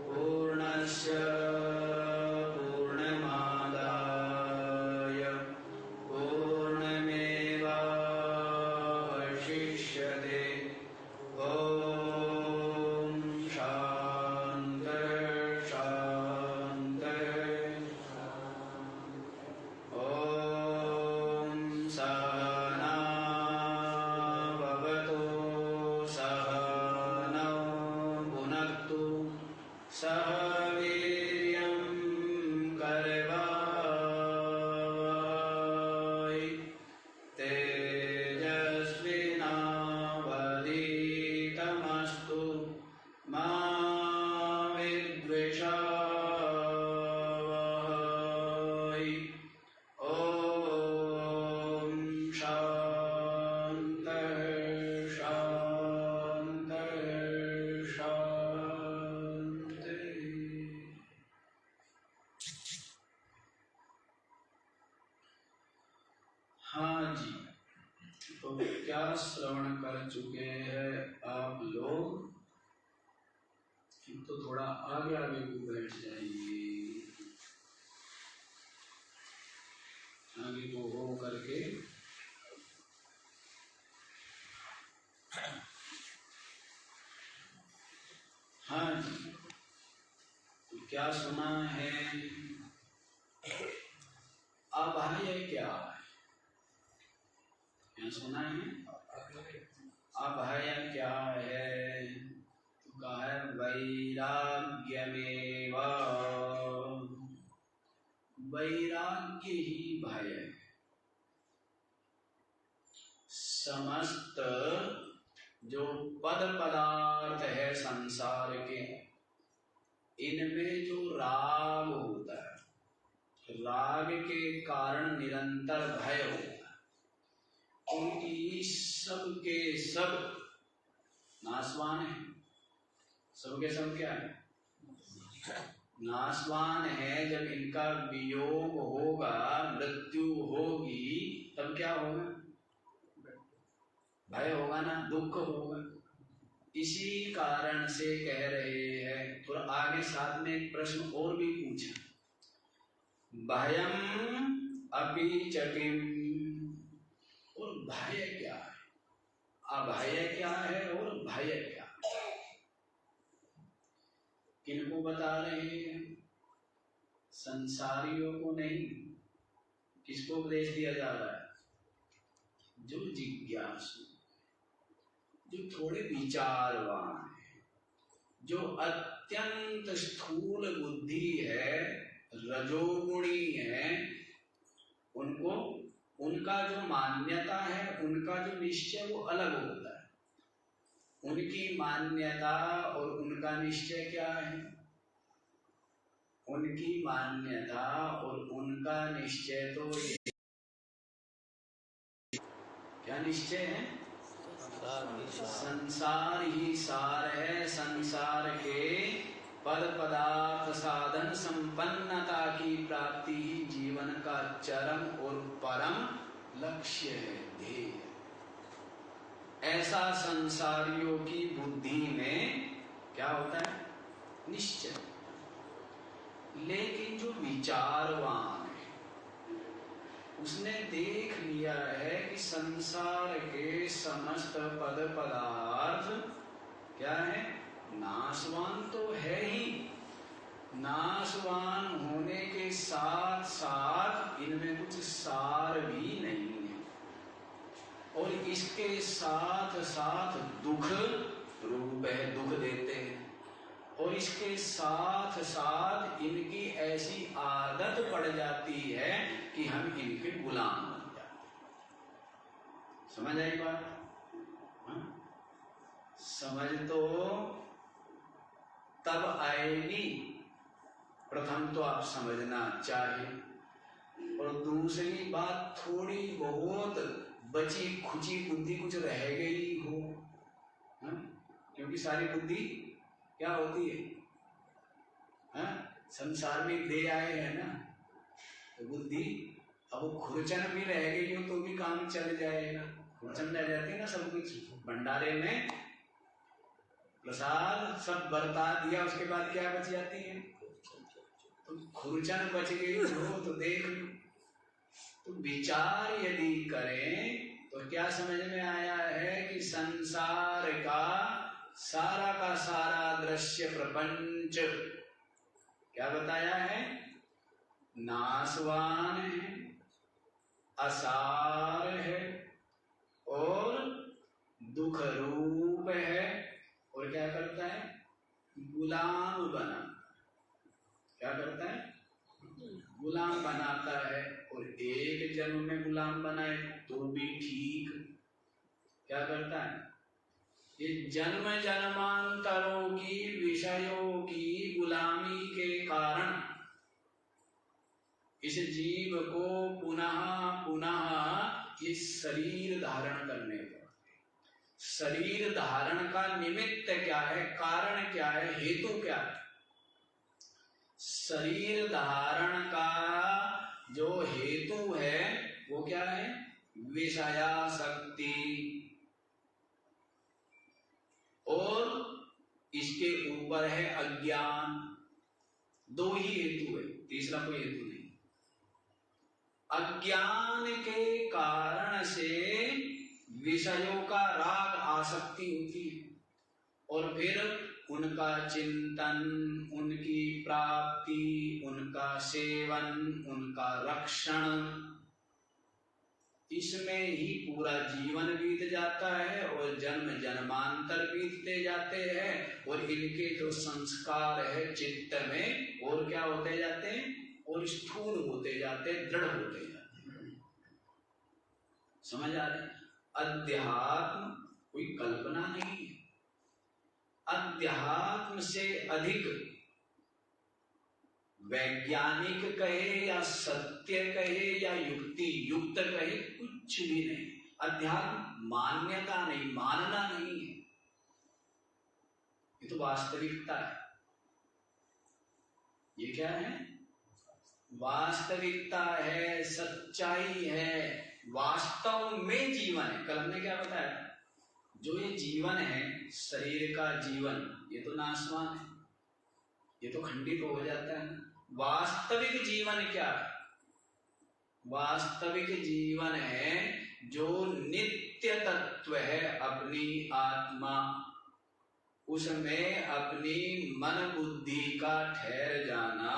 पूर्णस्य पूर्णमादाय पूर्णमेवावशिष्यते। ॐ शान्तिः शान्तिः। ॐ सहना भवतु सहनौ भुनक्तु सह वीर्यं करवावहै तेजस्विनावधीतमस्तु मा विद्विषावहै। ॐ शान्तिः शान्तिः शान्तिः। हाँ जी, तो क्या श्रवण कर चुके हैं आप लोग? तो थोड़ा आगे आगे को बैठ जाइए, आगे को हो करके। हाँ जी, तो क्या सुना है? अभय क्या है? क्या सुना है? अभय क्या है? तो कहा है वैराग्यमेव। वैराग्य ही भय है। समस्त जो पद पदार्थ है संसार के, इनमें जो राग होता है, राग के कारण निरंतर भय होता है, क्योंकि सब के सब नाशवान है। सब के सब क्या है? नाशवान है। जब इनका वियोग होगा, मृत्यु होगी, तब क्या होगा? भय होगा ना, दुख होगा। इसी कारण से कह रहे हैं। थोड़ा आगे साथ में एक प्रश्न और भी पूछा, भयम अपि च किम। और भय क्या है? अभय क्या है और भय क्या है? किनको बता रहे हैं? संसारियों को नहीं। किसको उपदेश दिया जा रहा है? जो जिज्ञासु, जो थोड़े विचारवान है, जो अत्यंत स्थूल बुद्धि है, रजोगुणी है, उनको उनका जो मान्यता है, उनका जो निश्चय वो अलग होता है। उनकी मान्यता और उनका निश्चय क्या है? उनकी मान्यता और उनका निश्चय तो ये क्या निश्चय है? संसार ही सार है। संसार के पद पदार्थ साधन संपन्नता की प्राप्ति ही जीवन का चरम और परम लक्ष्य है, ध्येय। ऐसा संसारियों की बुद्धि में क्या होता है? निश्चय। लेकिन जो विचारवान है, उसने देख लिया है कि संसार के समस्त पद पदार्थ क्या है? नाशवान तो है ही, नाशवान होने के साथ साथ इनमें कुछ सार भी नहीं है, और इसके साथ साथ दुख रूप है, दुख देते हैं। और इसके साथ साथ इनकी ऐसी आदत पड़ जाती है कि हम इनके गुलाम बन जाते हैं। समझ आई बात? समझ तो तब आएगी, प्रथम तो आप समझना चाहिए, और दूसरी बात थोड़ी बहुत बची खुची बुद्धि कुछ रह गई हो, क्योंकि सारी बुद्धि क्या होती है? संसार में दे आए हैं ना, तो बुद्धि अब खुरचन भी रह गई हो तो भी काम चल जाएगा। खुरचन रह जाती है ना सब कुछ। भंडारे में प्रसाद सब बरता दिया, उसके बाद क्या बच जाती है? तो खुरचन बच गई हो तो देख लो। तो विचार यदि करें तो क्या समझ में आया है कि संसार का सारा दृश्य प्रपंच क्या बताया है? नाशवान है, असार है और दुख रूप है, और क्या करता है? गुलाम बना। क्या करता है? गुलाम बनाता है। और एक जन्म में गुलाम बनाए तो भी ठीक, क्या करता है? ये जन्म जन्मांतरों की विषयों की गुलामी के कारण इस जीव को पुनः पुनः ये शरीर धारण करने पड़ते। शरीर धारण का निमित्त क्या है? कारण क्या है? हेतु क्या है? शरीर धारण का जो हेतु है वो क्या है? विषयासक्ति। और इसके ऊपर है अज्ञान। दो ही हेतु है, तीसरा कोई हेतु नहीं। अज्ञान के कारण से विषयों का राग आसक्ति होती है, और फिर उनका चिंतन, उनकी प्राप्ति, उनका सेवन, उनका रक्षण, इसमें ही पूरा जीवन बीत जाता है और जन्म जन्मांतर बीतते जाते हैं। और इनके जो संस्कार है चित्त में और क्या होते जाते हैं? और स्थूल होते जाते, दृढ़ होते जाते। समझ आ रहे? अध्यात्म कोई कल्पना नहीं है। अध्यात्म से अधिक वैज्ञानिक कहे या सत्य कहे या युक्ति युक्त कहे, कुछ भी नहीं। अध्यात्म मान्यता नहीं, मानना नहीं है, ये तो वास्तविकता है। ये क्या है? वास्तविकता है, सच्चाई है, वास्तव में जीवन है। कल हमने क्या बताया? जो ये जीवन है, शरीर का जीवन, ये तो नाशवान है, ये तो खंडित हो जाता है। वास्तविक जीवन क्या है? वास्तविक जीवन है जो नित्य तत्व है, अपनी आत्मा, उसमें अपनी मन बुद्धि का ठहर जाना,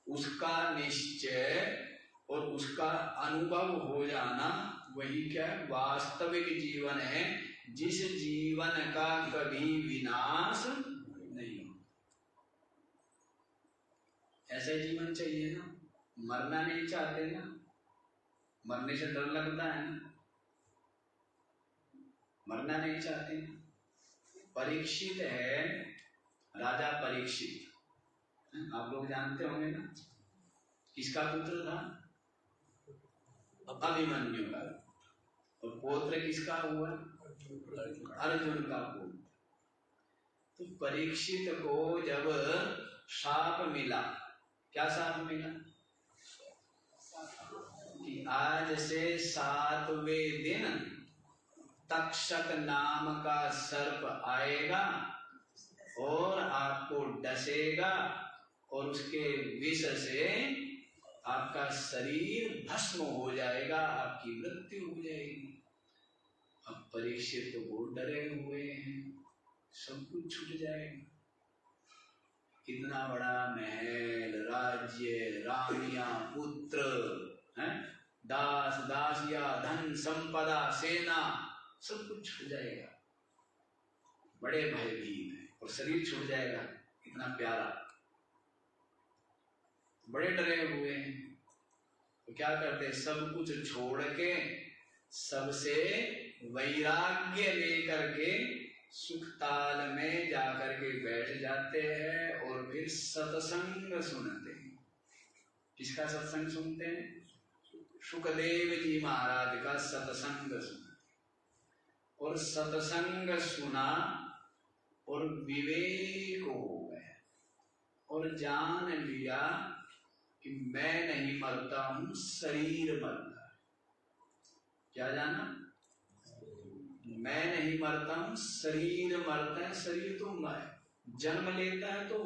उसका निश्चय और उसका अनुभव हो जाना, वही क्या है? वास्तविक जीवन है, जिस जीवन का कभी विनाश नहीं हो। ऐसा जीवन चाहिए ना, मरना नहीं चाहते ना, मरने से डर लगता है ना, मरना नहीं चाहते ना। परीक्षित है, राजा परीक्षित, आप लोग जानते होंगे ना, किसका पुत्र था? अभिमन्यु का। और पुत्र किसका हुआ? अर्जुन का पुत्र। तो परीक्षित को जब शाप मिला, क्या शाप मिला? कि आज से 7वें दिन तक्षक नाम का सर्प आएगा और आपको डसेगा और उसके विष से आपका शरीर भस्म हो जाएगा, आपकी मृत्यु हो जाएगी। अब परीक्षित तो बहुत डरे हुए हैं, सब कुछ छूट जाएगा। इतना बड़ा महल, राज्य, रानिया, पुत्र, हैं, दास दासिया, धन संपदा, सेना, सब कुछ छूट जाएगा। बड़े भयभीत है और शरीर छूट जाएगा, इतना प्यारा, बड़े डरे हुए हैं। तो क्या करते? सब कुछ छोड़ के, सबसे वैराग्य लेकर के सुखताल में जाकर के बैठ जाते हैं और फिर सत्संग सुनते हैं। किसका सत्संग सुनते हैं? सुखदेव जी महाराज का सत्संग सुना। और सत्संग सुना और विवेक हो गया और जान लिया कि मैं नहीं मरता हूं, शरीर मरता है। क्या जाना? मैं नहीं मरता हूं, शरीर मरता है। शरीर तो जन्म लेता है तो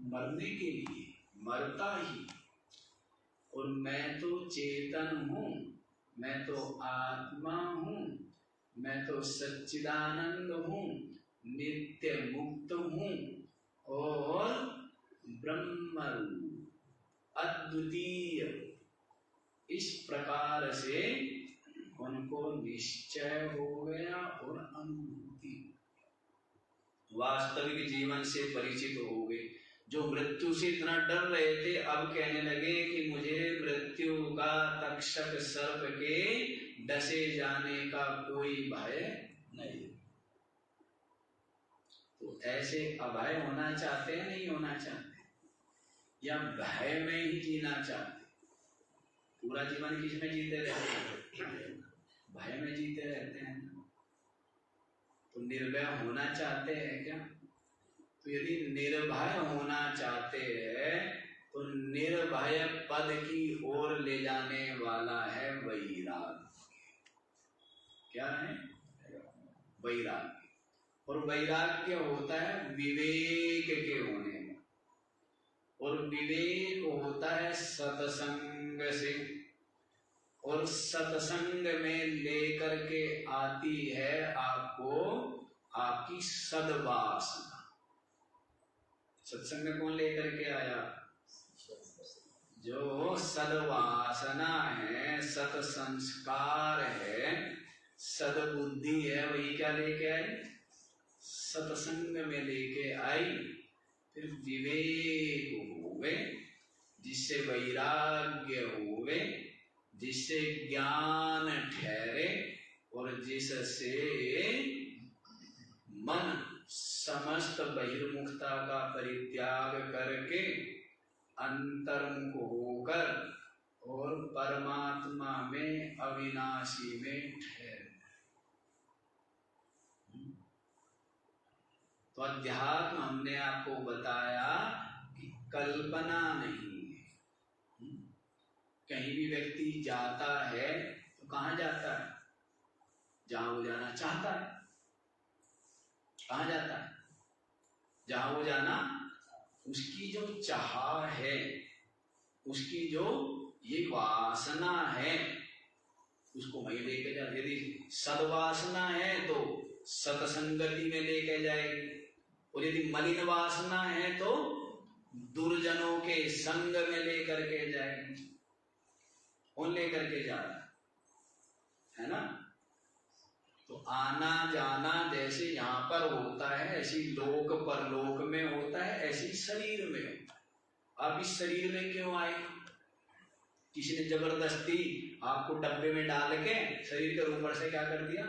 मरने के लिए, मरता ही। और मैं तो चेतन हूं, मैं तो आत्मा हूं, मैं तो सच्चिदानंद हूं, नित्य मुक्त हूं और ब्रह्म अद्वितीय। इस प्रकार से उनको निश्चय हो गया और अनुभूति, वास्तविक जीवन से परिचित हो गए। जो मृत्यु से इतना डर रहे थे, अब कहने लगे कि मुझे मृत्यु का तक्षक सर्प के डसे जाने का कोई भय नहीं। तो ऐसे अभय होना चाहते हैं, नहीं होना चाहते, या भय में ही जीना चाहते? पूरा जीवन किस में जीते रहते हैं? भय में जीते रहते हैं। तो निर्भय होना चाहते हैं क्या? तो यदि निर्भय होना चाहते हैं तो निर्भय पद की ओर ले जाने वाला है वैराग्य। क्या है? वैराग्य। और वैराग्य होता है विवेक के होने में, और विवेक होता है सत्संग से, और सत्संग में लेकर के आती है आपको आपकी सद्वासना। सत्संग में कौन लेकर के आया? जो सद्वासना है, सत्संस्कार है, सद्बुद्धि है, वही क्या लेके आई? सत्संग में लेके आई। फिर विवेक हुए, जिससे वैराग्य हुए, जिससे ज्ञान ठहरे, और जिससे मन समस्त बहिर्मुखता का परित्याग करके अंतर्मुख होकर और परमात्मा में अविनाशी में ठहरे। तो अध्यात्म हमने आपको बताया कि कल्पना नहीं है। कहीं भी व्यक्ति जाता है तो कहाँ जाता है? जहां वो जाना चाहता है। कहाँ जाता है? जहां वो जाना, उसकी जो चाह है, उसकी जो ये वासना है, उसको वहीं लेके जाए। यदि सद्वासना है तो सत्संगति में लेके जाएगी, और यदि मलिन वासना है तो दुर्जनों के संग में लेकर के जाएगी। कौन लेकर के जा रहा है ना? तो आना जाना जैसे यहाँ पर होता है, ऐसी लोक परलोक में होता है, ऐसी शरीर में होता है। आप इस शरीर में क्यों आए? किसी ने जबरदस्ती आपको डब्बे में डाल के शरीर के ऊपर से क्या कर दिया?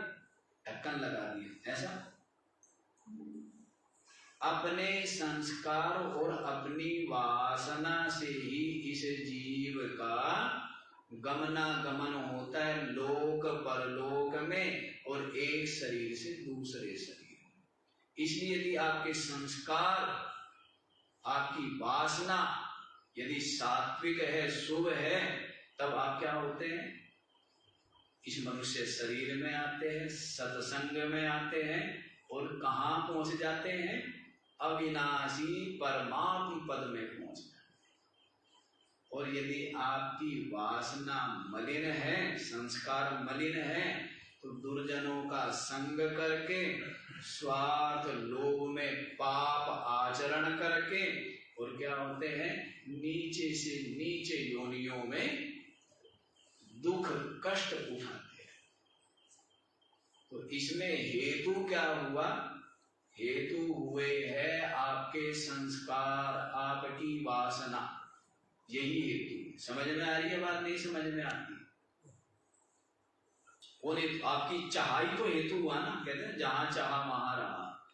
ढक्कन लगा दिया। ऐसा अपने संस्कार और अपनी वासना से ही इस जीव का गमनागमन होता है लोक परलोक में, और एक शरीर से दूसरे शरीर। इसलिए यदि आपके संस्कार, आपकी वासना यदि सात्विक है, शुभ है, तब आप क्या होते हैं? इस मनुष्य शरीर में आते हैं, सत्संग में आते हैं, और कहाँ पहुंच जाते हैं? अविनाशी परमात्म पद में पहुंच जाते हैं। और यदि आपकी वासना मलिन है, संस्कार मलिन है, तो दुर्जनों का संग करके, स्वार्थ लोभ में पाप आचरण करके, और क्या होते हैं? नीचे से नीचे योनियों में दुख कष्ट उठाते हैं। तो इसमें हेतु क्या हुआ? हेतु हुए है आपके संस्कार, आपकी वासना, यही हेतु। समझ में आ रही है बात? नहीं समझ में आती? और आपकी चाह तो हेतु हुआ ना। कहते हैं जहां चाह वहां रहा।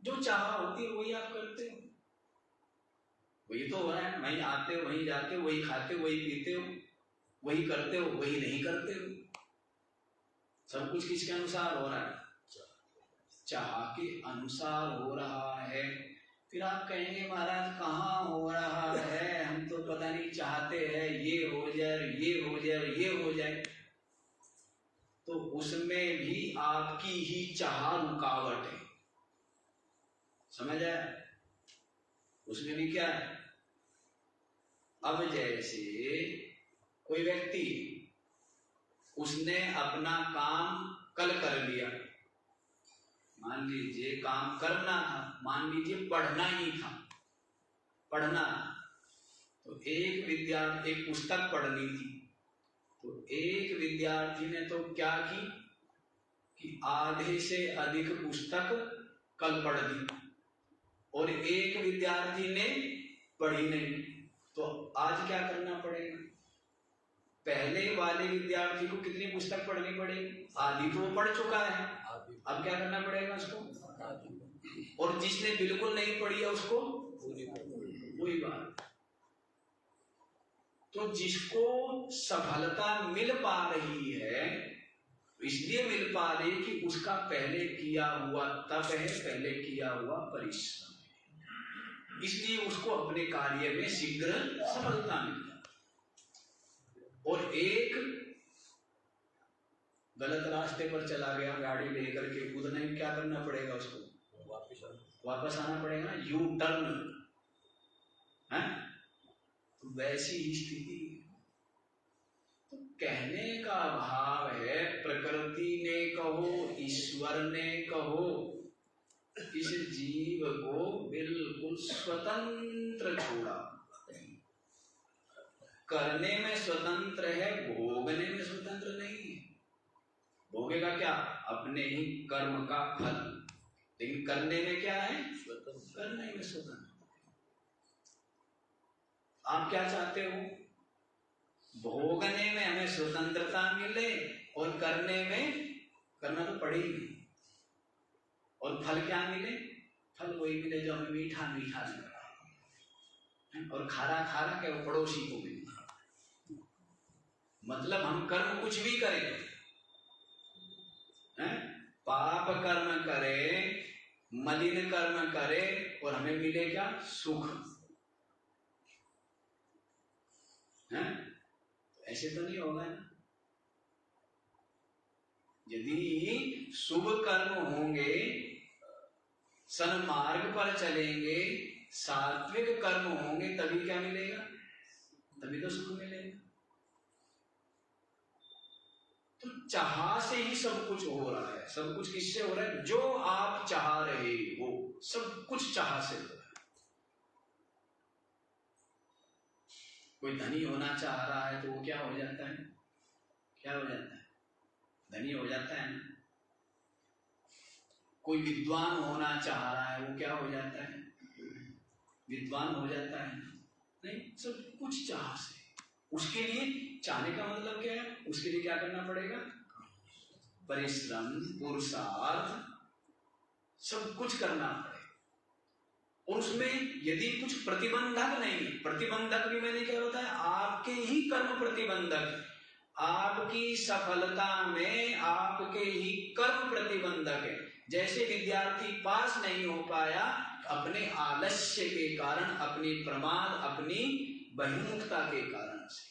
जो चाह होती है वही आप करते हो, वही तो हो रहा है। वहीं आते हो, वहीं जाते हो, वही खाते हो, वही पीते हो, वही करते हो, वही नहीं करते हो। सब कुछ किसके अनुसार हो रहा है? चाह के अनुसार हो रहा है। फिर आप कहेंगे महाराज कहाँ हो रहा है, हम तो पता नहीं चाहते हैं ये हो जाए, ये हो जाए, ये हो जाए। तो उसमें भी आपकी ही चाह रुकावट है। समझ आया? उसमें भी क्या है? अब जैसे कोई व्यक्ति, उसने अपना काम कल कर लिया, मान लीजिए काम करना था, मान लीजिए पढ़ना ही था, पढ़ना, तो एक पुस्तक पढ़नी थी। तो एक विद्यार्थी ने तो क्या की कि आधे से अधिक पुस्तक कल पढ़ दी, और एक विद्यार्थी ने पढ़ी नहीं। तो आज क्या करना पड़ेगा? पहले वाले विद्यार्थी को कितनी पुस्तक पढ़नी पड़ेगी? आधी तो वो पढ़ चुका है, अब क्या करना पड़ेगा उसको? और जिसने बिल्कुल नहीं पढ़ी है उसको वही बात। तो जिसको सफलता मिल पा रही है, इसलिए मिल पा रही कि उसका पहले किया हुआ तप है, पहले किया हुआ परिश्रम है, इसलिए उसको अपने कार्य में शीघ्र सफलता मिल जाती। और एक गलत रास्ते पर चला गया गाड़ी लेकर के, कूदना ही, क्या करना पड़ेगा उसको? वापस आना पड़ेगा, यू टर्न है। तो वैसी ही स्थिति है। तो कहने का भाव है, प्रकृति ने कहो, ईश्वर ने कहो, इस जीव को बिल्कुल स्वतंत्र छोड़ा। करने में स्वतंत्र है, भोगने में स्वतंत्र नहीं है। भोगेगा क्या? अपने ही कर्म का फल, लेकिन करने में क्या है? स्वतंत्र। करने में स्वतंत्र। आप क्या चाहते हो? भोगने में हमें स्वतंत्रता मिले, और करने में करना तो पड़ेगी, और फल क्या मिले? फल वही मिले जो हमें मीठा मीठा लगे, और खारा खारा क्या वो पड़ोसी को मिले। मतलब हम कर्म कुछ भी करें, पाप कर्म करें, मलिन कर्म करें, और हमें मिले क्या? सुख। ऐसे तो नहीं होगा ना। यदि शुभ कर्म होंगे, सन्मार्ग पर चलेंगे, सात्विक कर्म होंगे, तभी क्या मिलेगा? तभी तो सुख मिलेगा। तो चाह से ही सब कुछ हो रहा है। सब कुछ किससे हो रहा है? जो आप चाह रहे हो सब कुछ चाह से हो रहा है। कोई धनी होना चाह रहा है तो वो क्या हो जाता है? क्या हो जाता है? धनी हो जाता है ना। कोई विद्वान होना चाह रहा है, वो क्या हो जाता है? विद्वान हो जाता है ना। नहीं, सब कुछ चाह से। उसके लिए चाहने का मतलब क्या है? उसके लिए क्या करना पड़ेगा? परिश्रम, पुरुषार्थ, सब कुछ करना पड़ेगा। और उसमें यदि कुछ प्रतिबंधक नहीं, प्रतिबंधक भी मैंने क्या बताया? आपके ही कर्म प्रतिबंधक, आपकी सफलता में आपके ही कर्म प्रतिबंधक है। जैसे विद्यार्थी पास नहीं हो पाया अपने आलस्य के कारण, अपनी प्रमाद, अपनी बहिर्मुखता के कारण से,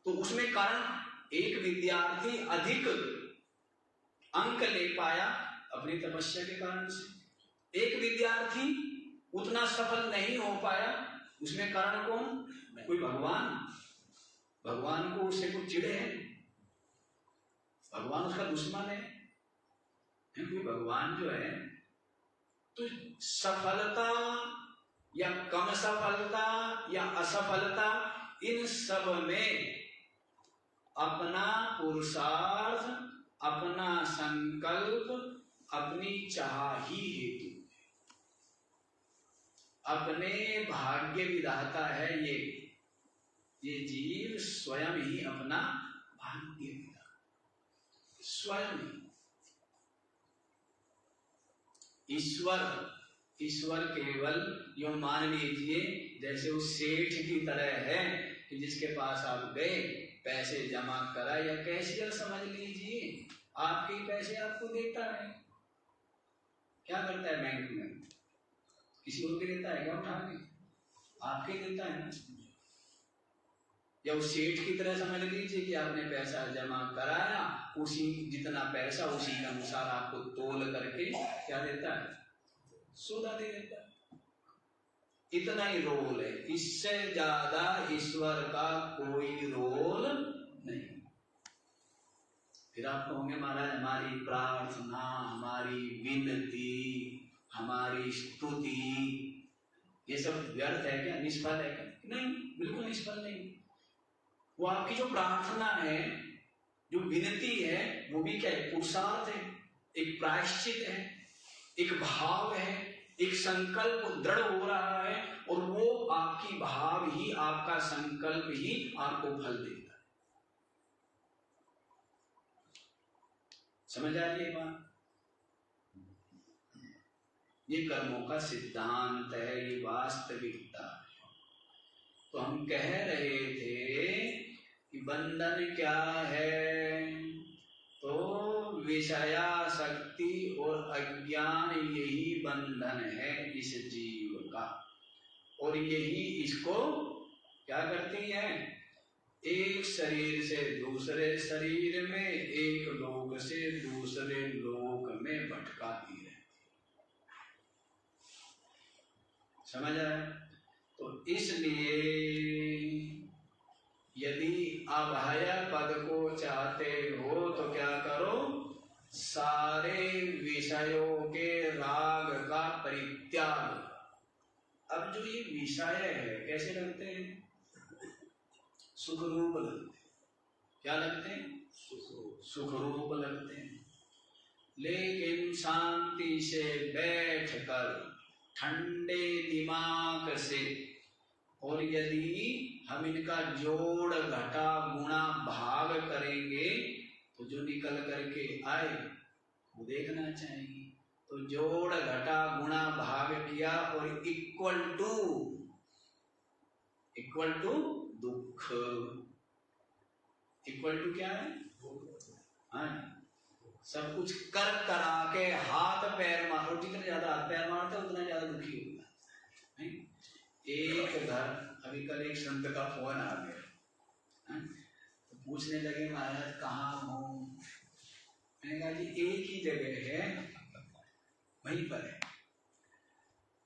तो उसमें कारण एक विद्यार्थी अधिक अंक ले पाया अपनी तपस्या के कारण से, एक विद्यार्थी उतना सफल नहीं हो पाया, उसमें कारण कौन? कोई भगवान। भगवान को उससे कुछ चिढ़े है? भगवान उसका दुश्मन है? कोई भगवान जो है, तो सफलता या कम सफलता या असफलता, इन सब में अपना पुरुषार्थ, अपना संकल्प, अपनी चाह ही हेतु, अपने भाग्य विधाता है ये जीव स्वयं ही अपना भाग्य विधाता, स्वयं ही। ईश्वर केवल यो मान लीजिए जैसे उस सेठ की तरह है कि जिसके पास आप गए, पैसे जमा करा, या कैशियर समझ लीजिए, आपके पैसे आपको देता है। क्या करता है बैंक में? किसी और के देता है क्या? उठा के आपके देता है ना। या उस सेठ की तरह समझ लीजिए कि आपने पैसा जमा कराया, उसी जितना पैसा उसी के अनुसार आपको तोल करके क्या देता है, सौदा दे देता है। इतना ही रोल है, इससे ज्यादा ईश्वर का कोई रोल नहीं। फिर आप कहोगे महाराज हमारी प्रार्थना, हमारी विनती, हमारी स्तुति ये सब व्यर्थ है क्या, निष्फल है क्या? नहीं, बिल्कुल निष्फल नहीं। वो आपकी जो प्रार्थना है, जो विनती है, वो भी क्या है, पुरुषार्थ है, एक प्रायश्चित है, एक भाव है, एक संकल्प दृढ़ हो रहा है, और वो आपकी भाव ही, आपका संकल्प ही आपको फल देता है। समझ आ रही है बात? ये कर्मों का सिद्धांत है, ये वास्तविकता है। तो हम कह रहे थे कि बंधन क्या है, तो विषयासक्ति और अज्ञान, यही बंधन है इस जीव का, और यही इसको क्या करती है, एक शरीर से दूसरे शरीर में, एक लोक से दूसरे लोक में भटकाती है। समझ आया? तो इसलिए यदि अभय पद को चाहते हो तो क्या करो, सारे विषयों के राग का परित्याग। अब जो ये विषय है कैसे लगते हैं, सुख रूप लगते हैं। क्या लगते हैं, सुख रूप लगते हैं। लेकिन शांति से बैठकर ठंडे दिमाग से, और यदि हम इनका जोड़ घटा गुणा भाग करेंगे तो जो निकल करके आए वो देखना चाहिए। तो जोड़ घटा गुणा भाग किया और इक्वल टू दुख। इक्वल टू क्या है, हाँ, सब कुछ कर करा के हाथ पैर मारो, जितना ज्यादा हाथ पैर मारते उतना ज्यादा दुखी होगा। एक घर, अभी कल एक संत का फोन आ गया, तो पूछने लगे महाराज कहाँ हो। मैंने कहा जी एक ही जगह है, वहीं पर है।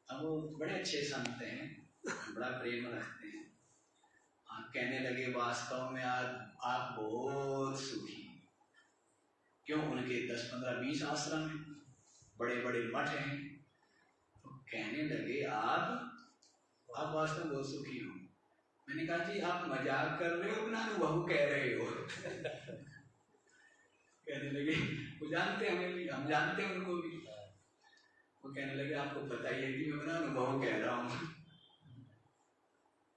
अब वो बड़े अच्छे संत हैं, बड़ा प्रेम रखते हैं। कहने लगे वास्तव में आज आप बहुत सुखी। क्यों? उनके 10, 15, 20 आश्रम हैं, बड़े बड़े मठ हैं। तो कहने लगे आप वास्तव में बहुत सुखी हो। मैंने कहा जी आप मजाक कर रहे हो, अपना अनुभव कह रहे हो। कहने लगे वो जानते हमें भी, हम जानते हैं उनको भी। वो कहने लगे आपको पता ही है कि मैं अपना अनुभव कह रहा हूँ।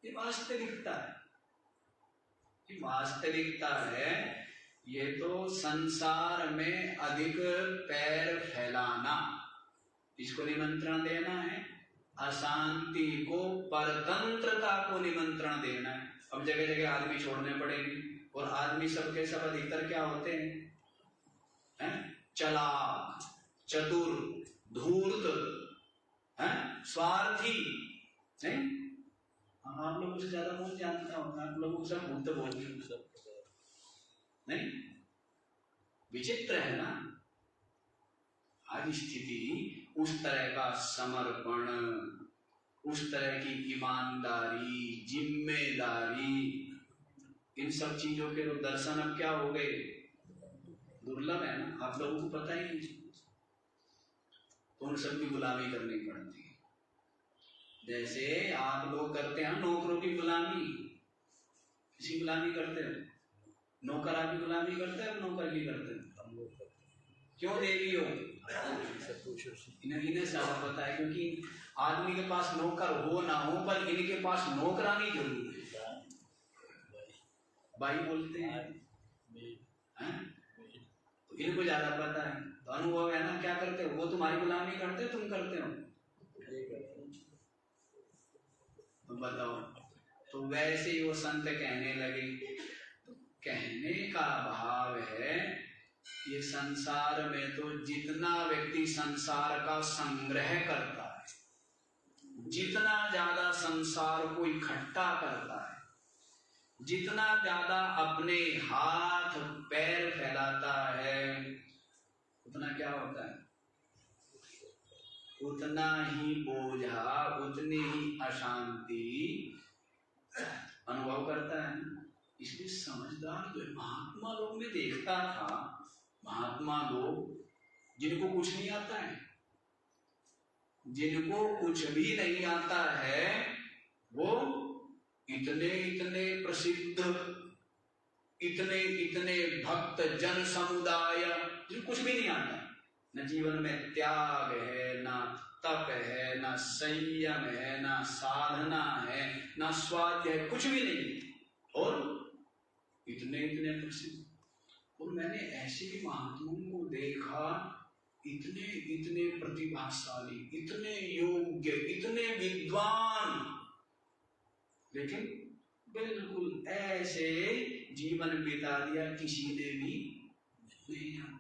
ये वास्तविकता है, ये वास्तविकता है। ये तो संसार में अधिक पैर फैलाना, इसको निमंत्रण देना है। अशांति को, परतंत्रता को निमंत्रण देना है। अब जगह जगह आदमी छोड़ने पड़ेंगे, और आदमी सबके सब अधिकतर क्या होते हैं, चालाक, चतुर, धूर्त, स्वार्थी। नहीं, आप लोगों से ज्यादा कौन जानता हूँ, आप लोगों को सब भूत बोलते नहीं। विचित्र है ना आज स्थिति। उस तरह का समर्पण, उस तरह की ईमानदारी, जिम्मेदारी, इन सब चीजों के दर्शन अब क्या हो गए, दुर्लभ है ना। आप लोगों को पता ही नहीं, तो उन सब की गुलामी करनी पड़ती है। जैसे आप लोग करते हैं नौकरों की गुलामी, किसी गुलामी करते हैं, नौकर आपकी गुलामी करते हैं, नौकर की करते हैं। क्यों देवी हो, इन्हें ज्यादा पता है। क्योंकि आदमी के पास नौकर हो ना हो, पर इनके पास नौकरानी जरूर है। भाई बोलते हैं, तो इनको ज्यादा पता है। तो अनुभव है ना, क्या करते हो, वो तुम्हारी गुलामी करते हो, तुम करते हो, तो बताओ। तो वैसे ही वो संत कहने लगे। तो कहने का भाव है, ये संसार में तो जितना व्यक्ति संसार का संग्रह करता है, जितना ज्यादा संसार को इकट्ठा करता है, जितना ज्यादा अपने हाथ पैर फैलाता है उतना क्या होता है, उतना ही बोझा, उतनी ही अशांति अनुभव करता है। इसलिए समझदार जो महात्मा लोग में देखता था, महात्मा लोग जिनको कुछ नहीं आता है, जिनको कुछ भी नहीं आता है, वो इतने इतने प्रसिद्ध, इतने इतने भक्त जन समुदाय, जिनको कुछ भी नहीं आता, न जीवन में त्याग है, ना तप है, ना संयम है, ना साधना है, ना स्वाध्याय है, कुछ भी नहीं, और इतने इतने प्रसिद्ध। और मैंने ऐसे भी महात्माओं को देखा, इतने इतने प्रतिभाशाली, इतने योग्य, इतने विद्वान, लेकिन बिल्कुल ऐसे जीवन बिता दिया, किसी ने भी नहीं जाना।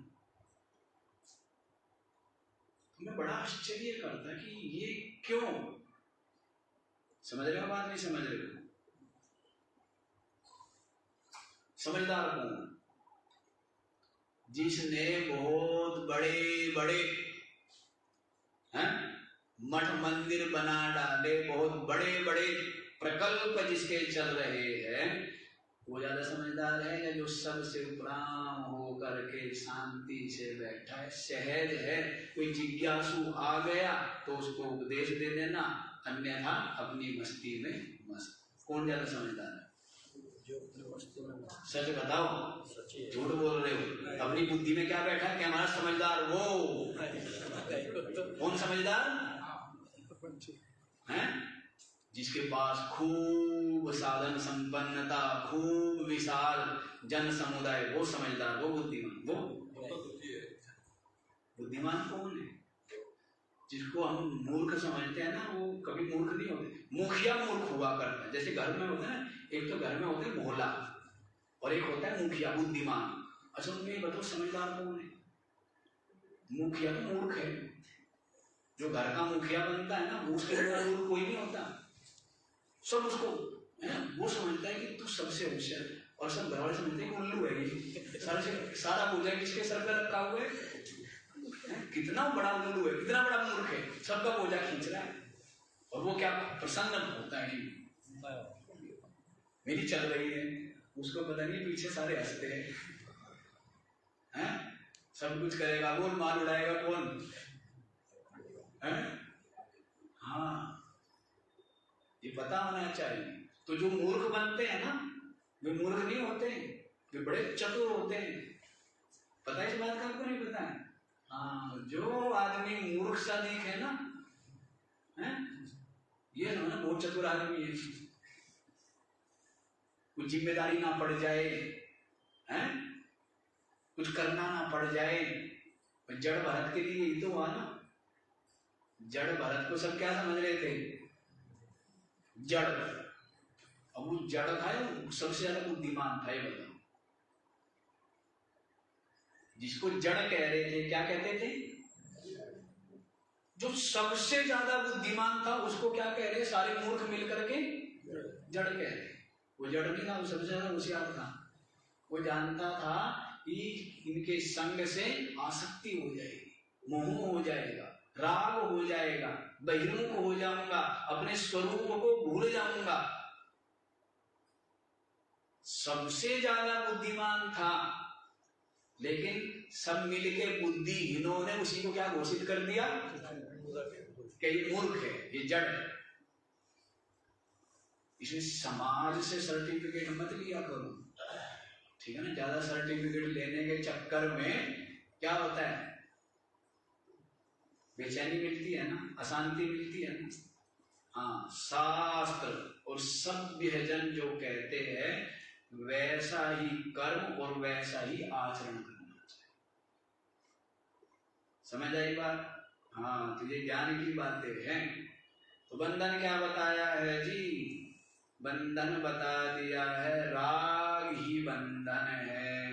मैं बड़ा आश्चर्य करता कि ये क्यों, समझ रहे हो बात, नहीं समझ रहे हो? समझदार कौन? जिसने बहुत बड़े बड़े हैं मठ मंदिर बना डाले, बहुत बड़े बड़े प्रकल्प जिसके चल रहे हैं, वो ज्यादा समझदार है या जो सबसे उपराम हो करके शांति से बैठा है, सहज है? कोई जिज्ञासु आ गया तो उसको उपदेश दे देना, अन्यथा अपनी मस्ती में मस्त। कौन ज्यादा समझदार है? सच बताओ, झूठ बोल रहे हो? अपनी बुद्धि में क्या बैठा है कि हमारा समझदार वो? कौन समझदार है? जिसके पास खूब साधन संपन्नता, खूब विशाल जन समुदाय, वो समझदार, वो बुद्धिमान। वो बुद्धिमान कौन है? जिसको हम मूर्ख समझते हैं ना, वो कभी मूर्ख नहीं होते। मुखिया मूर्ख हुआ करता है। जैसे घर में होता है ना, एक तो घर में होते हैं भोला और एक होता है मुखिया बुद्धिमान। अच्छा, उनमें बताओ समझदार कौन है? मुखिया तो मूर्ख है, जो घर का मुखिया बनता है ना, उसके मूर्ख कोई नहीं होता। सब उसको है ना, वो समझता है कि तू सबसे होशियार है, और सब घर वाले समझते हैं कि उल्लू है ये, सारा बोझा किसके सर पे रखा हुआ है? कितना बड़ा उल्लू है, कितना बड़ा मूर्ख है, सबका बोझा खींच रहा है। और वो क्या प्रसन्न होता है कि मेरी चल रही है, उसको पता नहीं पीछे सारे हंसते हैं। सब कुछ करेगा, वो माल उड़ाएगा कौन है? हाँ, ये पता होना चाहिए। तो जो मूर्ख बनते हैं ना, वे मूर्ख नहीं होते, वे बड़े चतुर होते हैं। पता है इस बात का? आपको नहीं पता है? हाँ, जो आदमी मूर्ख सा दिखे ना, है ये ना बहुत चतुर आदमी है। कुछ जिम्मेदारी ना पड़ जाए, हैं कुछ करना ना पड़ जाए। जड़ भरत के लिए यही तो हुआ ना। जड़ भरत को सब क्या समझ रहे थे? जड़। अब वो जड़ था, सबसे ज्यादा बुद्धिमान था। ये बताओ, जिसको जड़ कह रहे थे, क्या कहते थे? जो सबसे ज्यादा बुद्धिमान था उसको क्या कह रहे? सारे मूर्ख मिलकर के जड़ कह रहे। वो जड़ नहीं था, वो सबसे ज्यादा होशियार था। वो जानता था कि इनके संग से आसक्ति हो जाएगी, मोह हो जाएगा, राग हो जाएगा, बहिर्मुख हो जाऊंगा, अपने स्वरूप को भूल जाऊंगा। सबसे ज्यादा बुद्धिमान था, लेकिन सब मिलके बुद्धिहीनों ने उसी को क्या घोषित कर दिया कि ये मूर्ख है, ये जड़ है। इसलिए समाज से सर्टिफिकेट मत लिया करो, ठीक है ना? ज्यादा सर्टिफिकेट लेने के चक्कर में क्या होता है? बेचैनी मिलती है ना, अशांति मिलती है ना। हाँ, शास्त्र और सभ्य जन जो कहते हैं वैसा ही कर्म और वैसा ही आचरण करना चाहिए। समझ आई बात? हाँ, तो ये ज्ञान की बातें हैं। तो बंधन क्या बताया है जी? बंधन बता दिया है, राग ही बंधन है,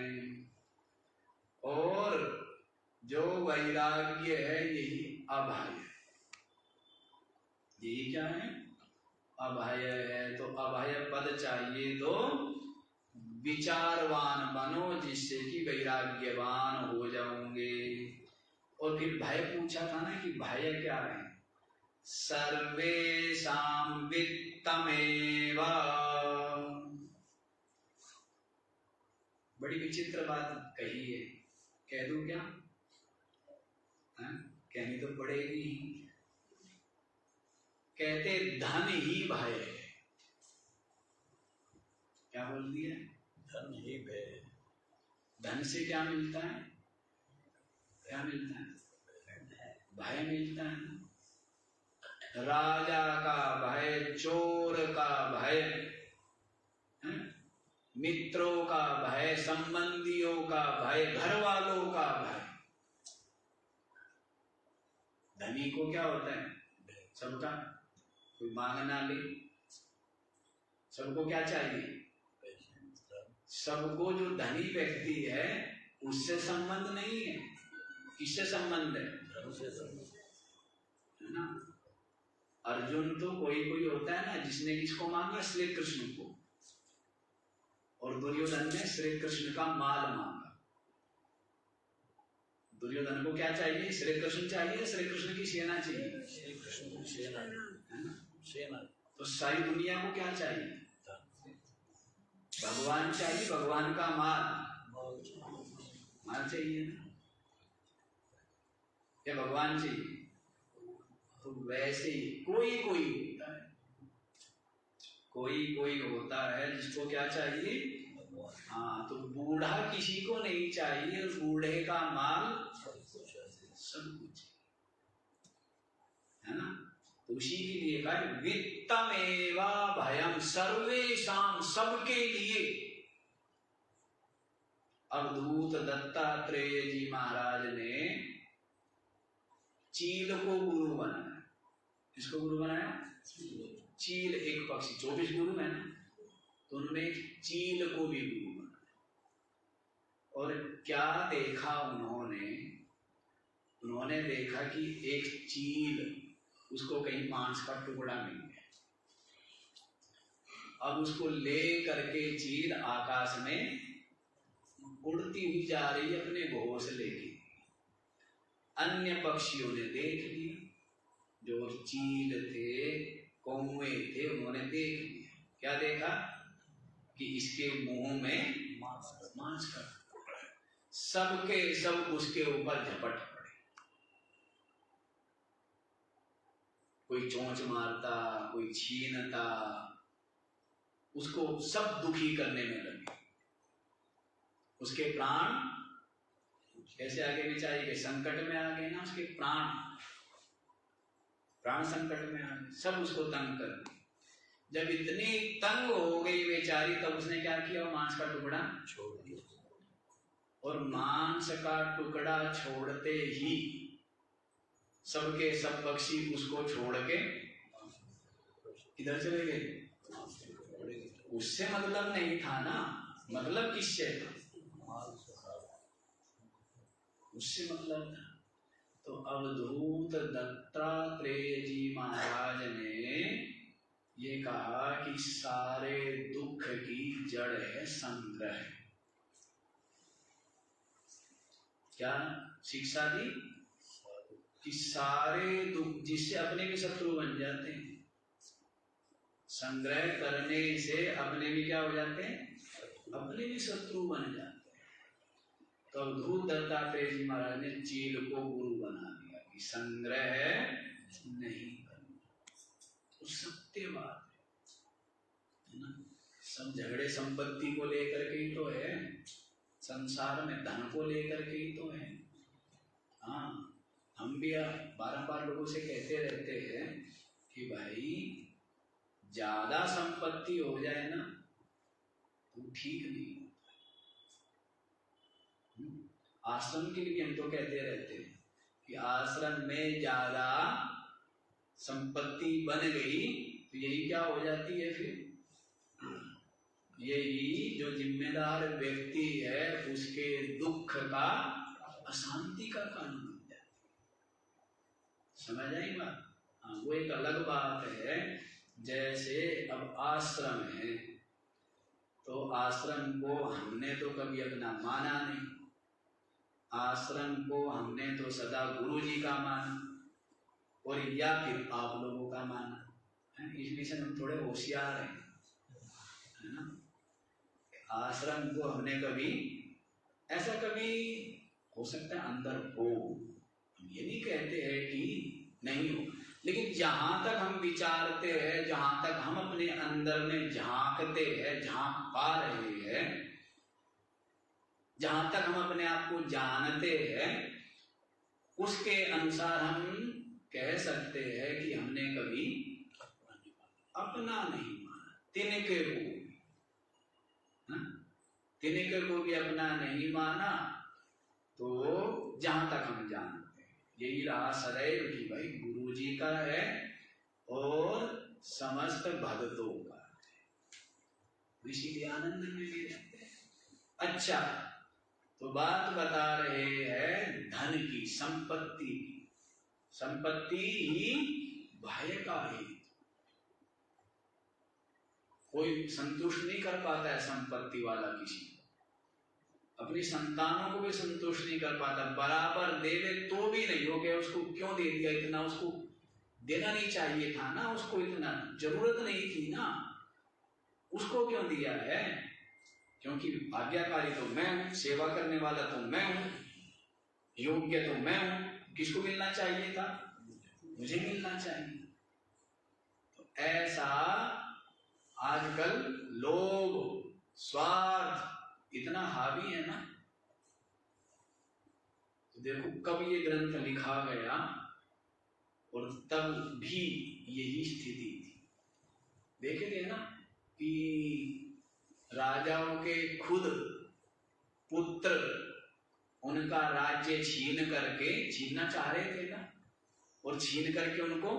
और जो वैराग्य है यही अभय है। यही क्या है? अभय है तो अभय पद चाहिए तो विचारवान बनो, जिससे कि वैराग्यवान हो जाओगे। और फिर भय पूछा था ना कि भय क्या है? सर्वेषां वित्तमेव। बड़ी विचित्र बात कही है, कह दूं क्या? कहनी तो पड़ेगी। कहते धन ही भय है। क्या बोल दिया? धन ही भय। धन से क्या मिलता है? क्या मिलता है? भय मिलता है। राजा का भय, चोर का भय, मित्रों का भय, संबंधियों का भय, घर वालों का भय। धनी को क्या होता है? सबका कोई मांगना ले, सबको क्या चाहिए? सबको जो धनी व्यक्ति है उससे संबंध नहीं है। किससे संबंध है? है ना? अर्जुन तो कोई कोई होता है ना जिसने किसको मांगा? श्री कृष्ण को। और दुर्योधन ने श्री कृष्ण का माल मांगा। दुर्योधन को क्या चाहिए? श्री कृष्ण चाहिए, श्री कृष्ण की सेना चाहिए। श्री कृष्ण की सेना है ना? सेना। तो सारी दुनिया को क्या चाहिए? भगवान चाहिए, भगवान का माल। माल चाहिए ना? क्या भगवान चाहिए? तो वैसे ही कोई कोई होता है, कोई कोई होता है जिसको क्या चाहिए? हाँ, तो बूढ़ा किसी को नहीं चाहिए, बूढ़े का माल सब कुछ है ना? तो उसी के लिए कहा वित्तमेवा भयम, सर्वेषां, सबके लिए। अवधूत दत्तात्रेय जी महाराज ने चील को गुरु बनाया। किसको गुरु बनाया? चील एक पक्षी, 24 गुरु है ना, तो उनमें चील को भी गुरु बनाया। और क्या देखा उन्होंने? उन्होंने देखा कि एक चील, उसको कहीं मांस का टुकड़ा मिल गया। अब उसको ले करके चील आकाश में उड़ती हुई जा रही है अपने घोंसले की। अन्य पक्षियों ने देख लिया, जो चील थे, कौवे थे, उन्होंने देख लिया। क्या देखा? कि इसके मुंह में मांस का टुकड़ा है। सबके सब उसके ऊपर झपट पड़े। कोई चोंच मारता, कोई छीनता, उसको सब दुखी करने में लगे। उसके प्राण कैसे आगे बेचारे के संकट में आ गए ना, उसके प्राण संकट में आ गए, सब उसको तंग कर दिए। जब इतनी तंग हो गई बेचारी, तब उसने क्या किया? मांस का टुकड़ा छोड़ दिया। और मांस का टुकड़ा छोड़ते ही सबके सब पक्षी उसको छोड़ के इधर चले गए। उससे मतलब नहीं था ना, मतलब किससे था? उससे मतलब था। तो अवधूत दत्तात्रेय जी महाराज ने ये कहा कि सारे दुख की जड़ है संग्रह। क्या शिक्षा दी? कि सारे दुख, जिससे अपने भी शत्रु बन जाते हैं, संग्रह करने से अपने भी क्या हो जाते हैं? अपने भी शत्रु बन जाते हैं। तो अवधूत दत्तात्रेय जी महाराज ने चील को गुरु बना दिया कि संग्रह नहीं करना। तो सत्य बात है ना? सब झगड़े संपत्ति को लेकर के ही तो है, संसार में धन को लेकर के ही तो है। हाँ, हम भी बारंबार लोगों से कहते रहते हैं कि भाई ज्यादा संपत्ति हो जाए ना तो ठीक नहीं। आश्रम के लिए हम तो कहते रहते हैं कि आश्रम में ज्यादा संपत्ति बन गई तो यही क्या हो जाती है? फिर यही जो जिम्मेदार व्यक्ति है उसके दुख का, अशांति का कारण बन जाता है। समझ आई बात? हाँ, वो एक अलग बात है। जैसे अब आश्रम है, तो आश्रम को हमने तो कभी अपना माना नहीं, आश्रम को हमने तो सदा गुरु जी का माना और या फिर आप लोगों का माना है। इस विषय में हम थोड़े होशियार हैं, है ना। आश्रम को हमने कभी ऐसा कभी हो सकता है अंदर हो, हम ये नहीं कहते हैं कि नहीं हो, लेकिन जहां तक हम विचारते हैं, जहां तक हम अपने अंदर में झांकते हैं, झांक पा रहे हैं, जहां तक हम अपने आप को जानते हैं, उसके अनुसार हम कह सकते हैं कि हमने कभी अपना नहीं माना। तिनके को भी अपना नहीं माना, तो जहां तक हम जानते हैं यही रहा सदैव कि भाई गुरु जी का है और समस्त भक्तों का है, इसीलिए आनंद में भी रहते हैं। अच्छा, तो बात बता रहे हैं धन की, संपत्ति की। संपत्ति ही भय का है, कोई संतुष्ट नहीं कर पाता है संपत्ति वाला किसी को, अपनी संतानों को भी संतुष्ट नहीं कर पाता, बराबर देवे तो भी नहीं हो गया, उसको क्यों दे दिया इतना, उसको देना नहीं चाहिए था ना, उसको इतना जरूरत नहीं थी ना, उसको क्यों दिया है? क्योंकि आज्ञाकारी तो मैं हूं, सेवा करने वाला तो मैं हूं, योग्य तो मैं हूं, किसको मिलना चाहिए था? मुझे मिलना चाहिए। तो ऐसा आजकल लोग स्वार्थ इतना हावी है ना। तो देखो कब ये ग्रंथ लिखा गया और तब भी यही स्थिति थी। देखेंगे ना कि राजाओं के खुद पुत्र उनका राज्य छीनना चाह रहे थे ना, और छीन करके उनको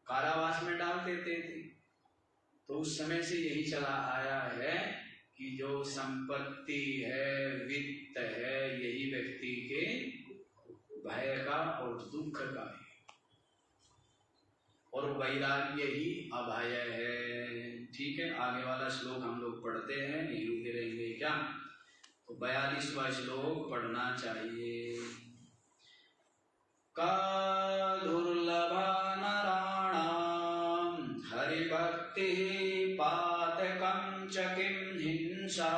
कारावास में डाल देते थे। तो उस समय से यही चला आया है कि जो संपत्ति है, वित्त है, यही व्यक्ति के भय का और दुख का है, और वैराग्य ही अभय है। ठीक है, आगे वाला श्लोक हम लोग पढ़ते हैं, नहीं रुके रहेंगे क्या? तो 42वां श्लोक पढ़ना चाहिए। का दुर्लभा नराणां हरिभक्ति पातकं च किं हिंसा,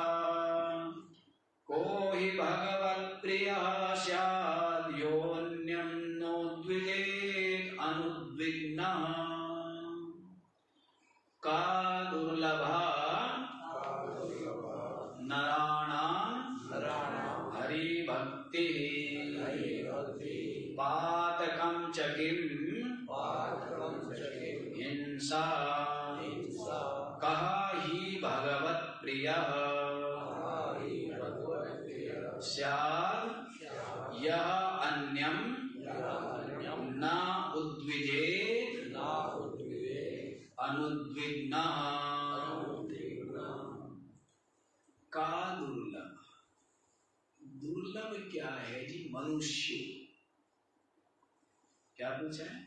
को हि भगवत्प्रियः स्याद् योऽन्यं नोद्विजेत् अनुद्विग्नः। का दुर्लभा नराणां हरिभक्ति पातकं च किं हिंसा, कः हि भगवत्प्रियः स्यात् यः अन्यं न उद्विजेत् अनुद्विग्नः। का दुर्लभ, दुर्लभ क्या है जी? मनुष्य, क्या पूछा है?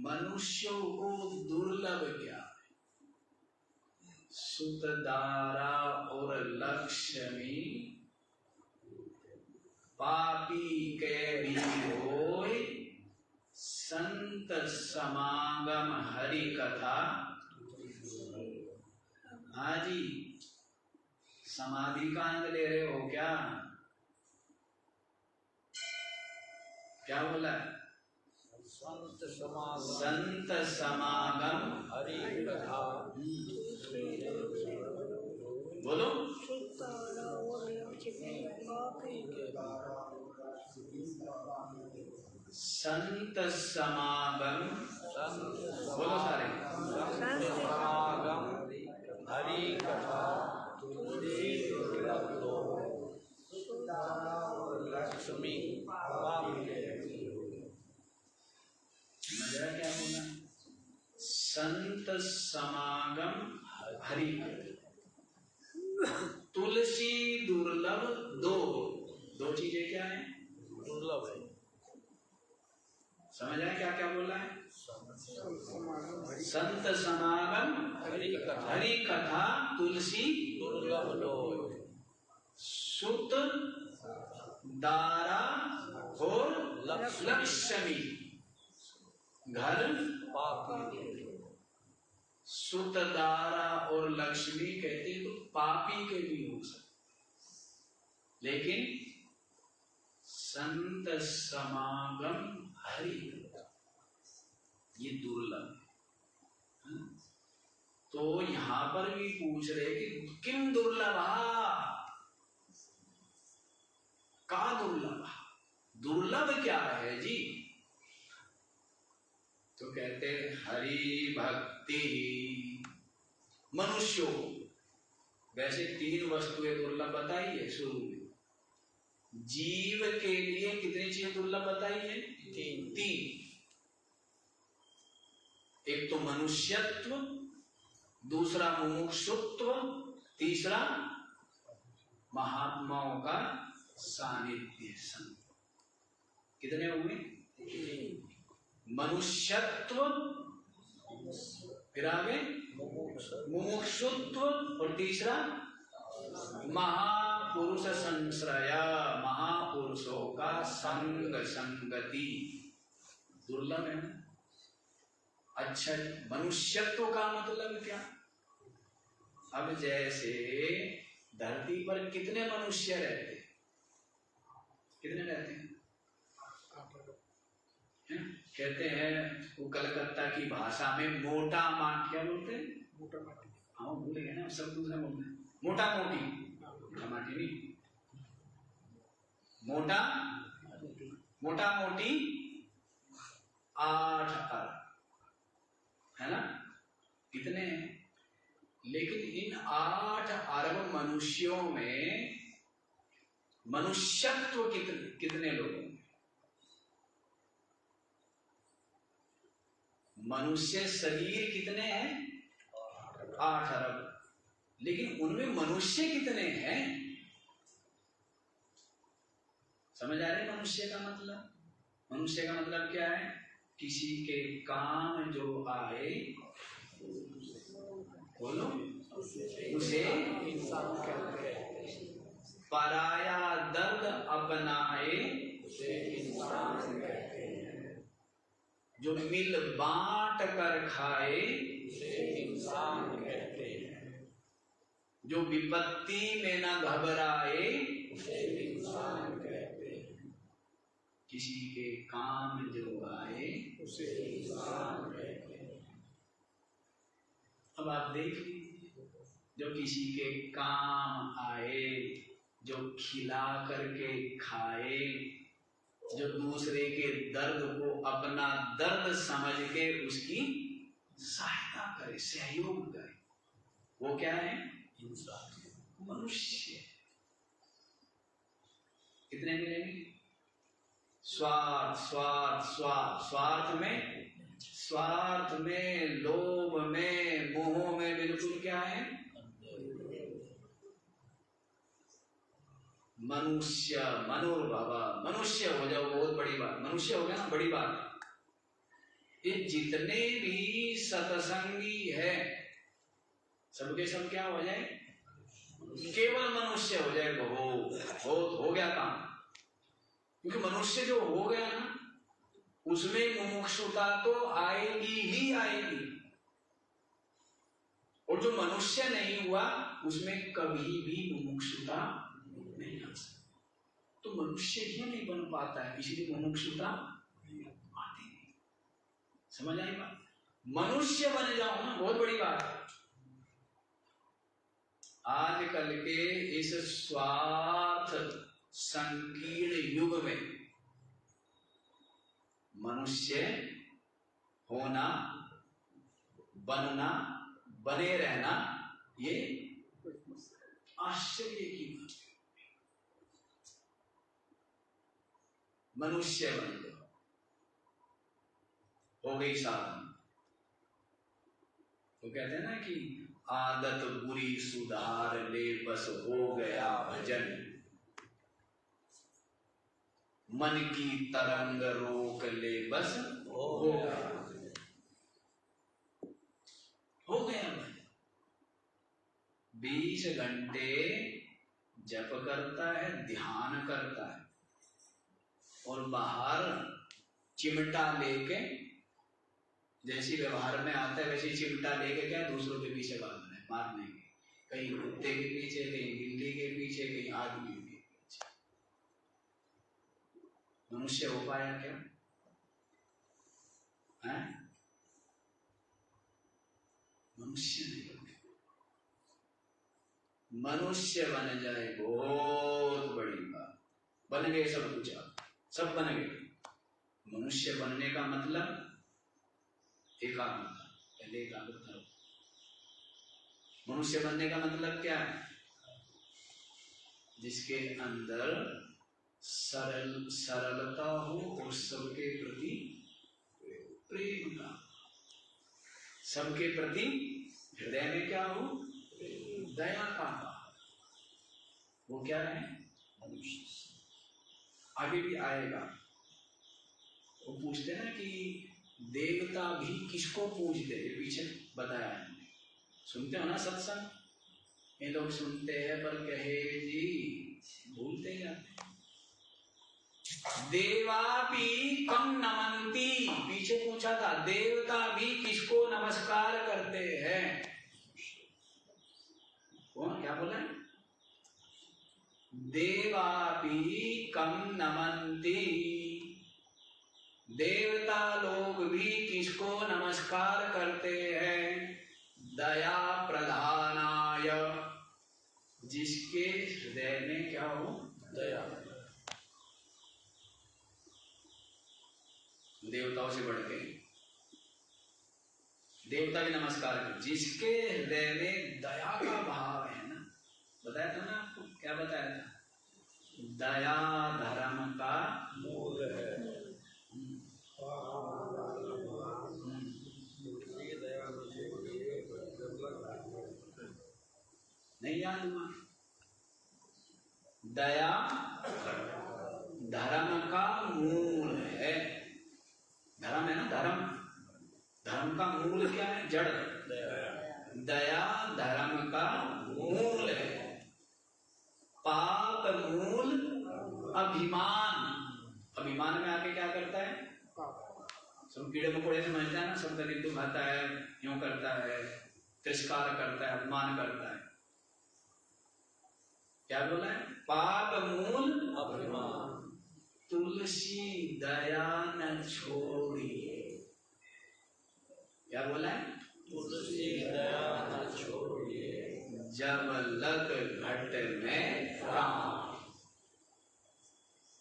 मनुष्यों को दुर्लभ क्या है? सुत दारा और लक्ष्मी पापी के भी होय, संत समागम हरि कथा। हाँ जी, समाधि का आनंद ले रहे हो क्या? क्या बोला? संत समागम हरि कथा। बोलो। संत समागम, बोलो सारे। समागम हरि कथा लक्ष्मी। मजा क्या बोला? संत समागम हरि। तुलसी दुर्लभ दो चीजें क्या है? दुर्लभ है। समझ आए क्या क्या बोला है? संत समागम हरि कथा तुलसी दुर्लभ लोय, सुत दारा और लक्ष्मी। घर पापी, सुत दारा और लक्ष्मी कहते हैं तो पापी के भी हो सकते, लेकिन संत समागम हरि ये दुर्लभ है। तो यहां पर भी पूछ रहे कि किम दुर्लभा, का दुर्लभ, दुर्लभ क्या है जी? तो कहते हरि भक्ति। मनुष्यों वैसे 3 वस्तुएं दुर्लभ बताई है शुरू में। जीव के लिए कितनी चीजें दुर्लभ बताई है? 3। एक तो मनुष्यत्व, दूसरा मुमुक्षुत्व, तीसरा महात्माओं का सानिध्य संग। कितने हुए? मनुष्यत्व, फिर आगे मुमुक्षुत्व, और तीसरा महापुरुष संश्रय, महापुरुषों का संग संगति। दुर्लभ है ना? अच्छा, मनुष्यत्व का मतलब क्या? अब जैसे धरती पर कितने मनुष्य रहते हैं? कितने रहते हैं? कहते हैं वो कलकत्ता की भाषा में मोटा माटिया बोलते हैं। मोटा माटी, हाँ भूल गए ना, सब दूसरा बोलते हैं। मोटा मोटी, मोटा माटी नहीं, मोटा मोटा मोटी 8 अरब है ना? कितने हैं? लेकिन इन 8 अरब मनुष्यों में मनुष्यत्व कितने लोगों में? मनुष्य शरीर कितने हैं? 8 अरब। लेकिन उनमें मनुष्य कितने हैं? समझ आ रहे मनुष्य का मतलब? मनुष्य का मतलब क्या है? किसी के काम जो आए, बोलो, उसे इंसान कहते हैं, पराया दर्द अपनाए उसे इंसान कहते हैं, जो मिल बांट कर खाए उसे इंसान कहते हैं, जो विपत्ति में न घबराए उसे इंसान कहते हैं, किसी के काम जो आए उसे इंसान कहते हैं। अब आप देख लीजिए, जो किसी के काम आए, जो खिला करके खाए, जो दूसरे के दर्द को अपना दर्द समझ के उसकी सहायता करे, सहयोग करे, वो क्या है? इंसान, मनुष्य। कितने मिलेंगे? स्वार्थ स्वार्थ स्वार्थ, स्वार्थ में, लोभ में, मोह में बिल्कुल क्या है? मनुष्य, मनुर्भव, मनुष्य हो जाओ, बहुत बड़ी बात। मनुष्य हो गया ना, बड़ी बात। ये जितने भी सत्संगी है सबके सब क्या हो जाए? केवल मनुष्य हो जाए। बहुत हो गया काम। क्योंकि मनुष्य जो हो गया ना, उसमें मुमुक्षुता तो आएगी ही आएगी, और जो मनुष्य नहीं हुआ उसमें कभी भी मुमुक्षुता नहीं आ सकती। तो मनुष्य ही नहीं बन पाता है, इसलिए मुमुक्षुता आती नहीं। समझ आई बात? मनुष्य बन जाओ ना, बहुत बड़ी बात है। आजकल के इस स्वार्थ संकीर्ण युग में मनुष्य होना, बनना, बने रहना, ये आश्चर्य की बात है। मनुष्य बन जाओ, हो गई साधन। तो कहते हैं ना कि आदत बुरी सुधार ले, बस हो गया भजन। मन की तरंग रोक ले बस हो गया भाई। 20 घंटे जप करता है, ध्यान करता है, और बाहर चिमटा लेके, जैसी व्यवहार में आता है वैसे चिमटा लेके क्या दूसरों के पीछे भागना है, मारने के, कहीं कुत्ते के पीछे, कहीं बिल्ली के पीछे, कहीं आदमी के पीछे। मनुष्य हो पाया क्या है? मनुष्य नहीं हो। मनुष्य बन जाए बहुत बड़ी बात। बन गए सब कुछ, आप सब बन गए। मनुष्य बनने का मतलब एकाग्रता, पहले एकाग्रता हो। मनुष्य बनने का मतलब क्या है? जिसके अंदर सरलता हो और सबके प्रति प्रेम का, सबके प्रति हृदय में क्या हो? दया का। वो क्या है? मनुष्य। आगे भी आएगा। वो पूछते हैं कि देवता भी किसको पूजते, ये पीछे बताया है। सुनते हो ना सत्संग? ये लोग सुनते हैं पर कहे जी भूलते जाते। देवापि कम नमन्ति, पीछे पूछा था, देवता भी किसको नमस्कार करते हैं? कौन क्या बोला? देवापि कम नमन्ति, देवता लोग भी किसको नमस्कार करते हैं? दया प्रधानाय, जिसके हृदय में क्या हो? दया। देवताओं से बढ़ के देवता भी नमस्कार कर, जिसके हृदय में दया का भाव है ना। बताया था ना आपको, क्या बताया था? दया धर्म का मूल है। नहीं याद हुआ? दया धर्म का मूल है। धर्म है ना, धर्म। धर्म का मूल क्या है? जड़। दया धर्म का मूल है। पाप मूल अभिमान। अभिमान में आके क्या करता है? सब कीड़े मकोड़े समझता है ना, सब गरीब दुख आता है, यूं करता है, तिरस्कार करता है, अपमान करता है। क्या बोला है? पाप मूल अभिमान, तुलसी दया न छोड़िए। क्या बोला है? तुलसी दया न छोड़िए, जब लग घट में प्राण।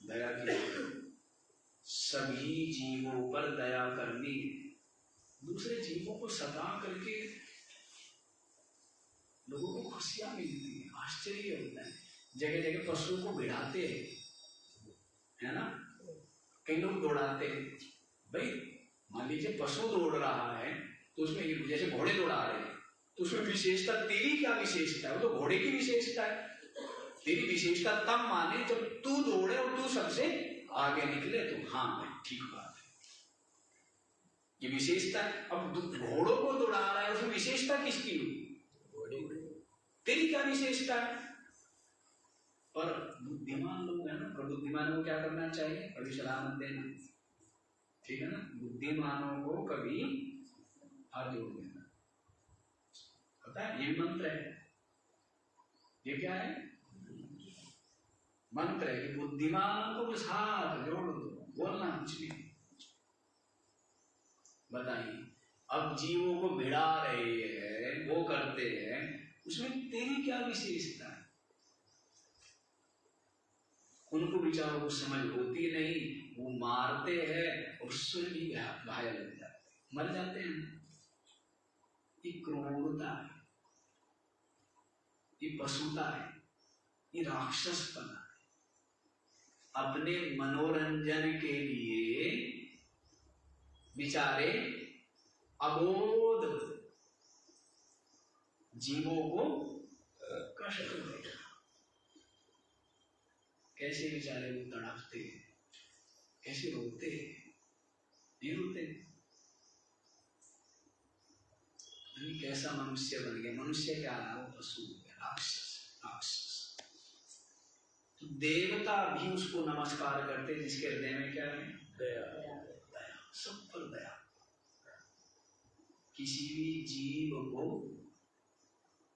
दया की, सभी जीवों पर दया करनी। दूसरे जीवों को सता करके लोगों को खुशियां मिलती है, आश्चर्य होता है। जगह जगह पशुओं को भिड़ाते हैं, है ना, कई लोग दौड़ाते हैं। भाई मान लीजिए पशु दौड़ रहा है तो उसमें, जैसे घोड़े दौड़ा रहे हैं, तो उसमें विशेषता, तेरी क्या विशेषता है? वो तो घोड़े की विशेषता है। तेरी विशेषता तब माने जब तू दौड़े और तू सबसे आगे निकले, तो हाँ भाई ठीक बात है, ये विशेषता है। अब घोड़ों को दौड़ा रहा है, उसमें विशेषता किसकी हुई? तेरी क्या विशेषता है? पर बुद्धिमान लोग है ना, पर बुद्धिमानों को क्या करना चाहिए? कभी सलाह मत देना, ठीक है ना। बुद्धिमानों को कभी हाथ जोड़ देना। पता है ये मंत्र है, ये क्या है? मंत्र है कि बुद्धिमानों को बस हाथ जोड़ दो, बोलना कुछ नहीं। बताइए, अब जीवों को भिड़ा रहे हैं, वो करते हैं, उसमें तेरी क्या विशेषता है? उनको बेचारों को समझ होती नहीं, वो मारते हैं और स्वयं भी घायल हो जाते हैं, मर जाते हैं। ये क्रूरता है, ये पशुता है, ये राक्षसपना है। अपने मनोरंजन के लिए बेचारे अबोध जीवों को कष्ट देगा। कैसे बेचारे वो तड़पते हैं, कैसे रोते, नहीं रोते? अभी कैसा मनुष्य बन गया? मनुष्य क्या है? वो पशु है, राक्षस, राक्षस। तो देवता भी उसको नमस्कार करते जिसके हृदय में क्या है? दया। दया, सब पर दया। किसी भी जीव को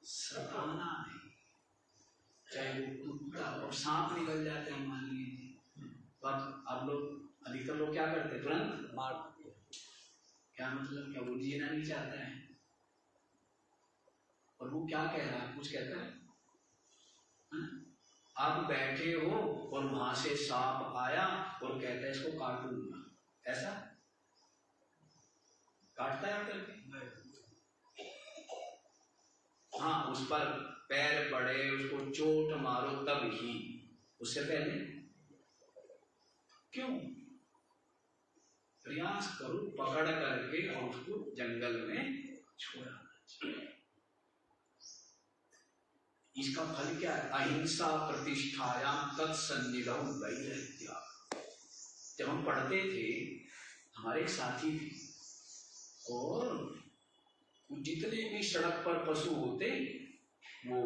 सताना नहीं, चाहे वो कुत्ता और सांप निकल जाते हैं मान लीजिए, तो आप लोग अधिकतर लोग क्या करते हैं? तुरंत मार। क्या मतलब? क्या वो जीना नहीं चाहता है? और वो क्या कह रहा है? कुछ कहता है? आप बैठे हो और वहां से सांप आया और कहता है इसको काटूंगा, ऐसा काटता है करके? हाँ, उस पर पैर पड़े, उसको चोट मारो तब ही, उससे पहले क्यों? प्रयास करो पकड़ करके और उसको जंगल में छोड़ाना चाहिए। इसका फल क्या है? अहिंसा प्रतिष्ठायाम तत्सन्निधौ वैरत्याग। जब हम पढ़ते थे, हमारे एक साथी थे और जितने भी सड़क पर पशु होते वो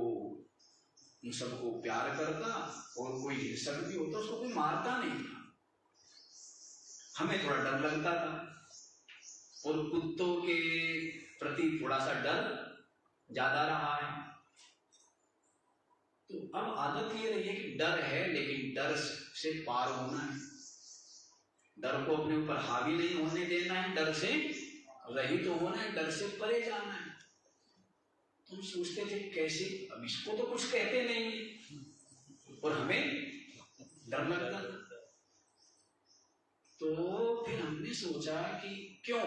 उन सबको प्यार करता, और कोई हिंसक भी होता उसको कोई मारता नहीं था। हमें थोड़ा डर लगता था, और कुत्तों के प्रति थोड़ा सा डर ज्यादा रहा है। तो अब आदत ये रही है कि डर है, लेकिन डर से पार होना है, डर को अपने ऊपर हावी नहीं होने देना है, डर से रहित होना है, डर से परे जाना है। तुम सोचते थे कैसे, अब इसको तो कुछ कहते नहीं और हमें डर लगता। तो फिर हमने सोचा कि क्यों,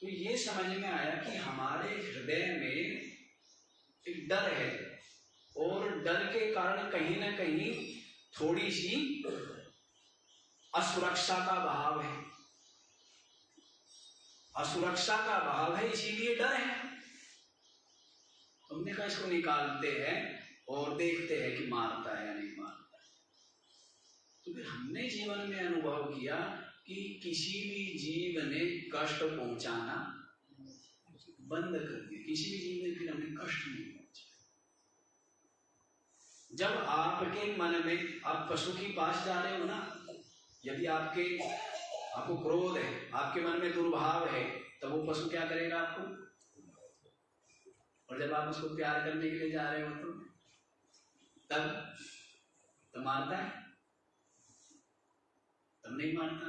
तो ये समझ में आया कि हमारे हृदय में एक डर है, और डर के कारण कहीं ना कहीं थोड़ी सी असुरक्षा का भाव है, असुरक्षा का भाव है, इसीलिए डर है। हमने कहा इसको निकालते हैं और देखते हैं कि मारता है या नहीं मारता है। तो फिर हमने जीवन में अनुभव किया कि किसी भी जीव ने कष्ट पहुंचाना बंद कर दिया, किसी भी जीव ने फिर हमें कष्ट नहीं पहुंचाया। जब आपके मन में, आप पशु के पास जा रहे हो ना, यदि आपको क्रोध है, आपके मन में दुर्भाव है, तब वो पशु क्या करेगा आपको? और जब आप उसको प्यार करने के लिए जा रहे हो तब मारता है? तब नहीं मारता।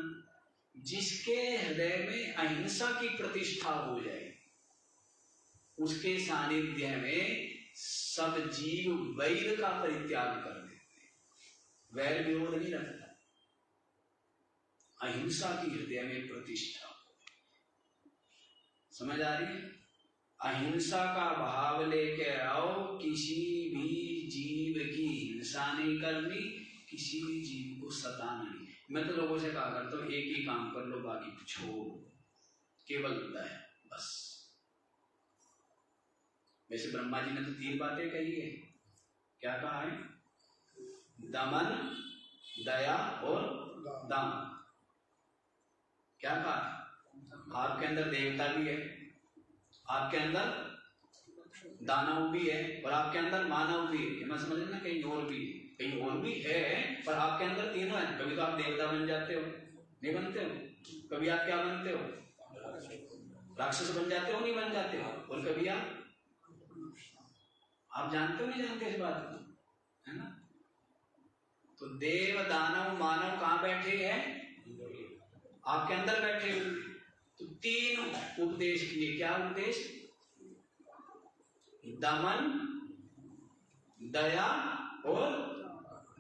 जिसके हृदय में अहिंसा की प्रतिष्ठा हो जाए, उसके सानिध्य में सब जीव वैर का परित्याग कर देते, वैर विरोध नहीं रखता। अहिंसा की हृदय में प्रतिष्ठा, समझ आ रही है? अहिंसा का भाव लेके आओ, किसी भी जीव की हिंसा नहीं करनी, किसी भी जीव को सताना नहीं। मैं तो लोगों से कहा करता हूं, एक ही काम कर लो, बाकी छोड़ो, केवल दया बस। वैसे ब्रह्मा जी ने तो 3 बातें कही है। क्या कहा है? दमन, दया और दान। क्या कहा? आपके अंदर देवता भी है, आपके अंदर दानव भी है, और आपके अंदर मानव भी है। मैं समझ ना, कहीं और भी है, कहीं और भी है, पर आपके अंदर तीनों है। कभी तो आप देवता बन जाते हो, नहीं बनते हो? कभी आप क्या बनते हो? राक्षस बन जाते हो, नहीं बन जाते हो? और कभी आप जानते हो, नहीं जानते इस बात को, है ना? तो देव, दानव, मानव कहाँ बैठे हैं? आपके अंदर बैठे हुए। तो 3 उपदेश किए। क्या उपदेश? दमन, दया और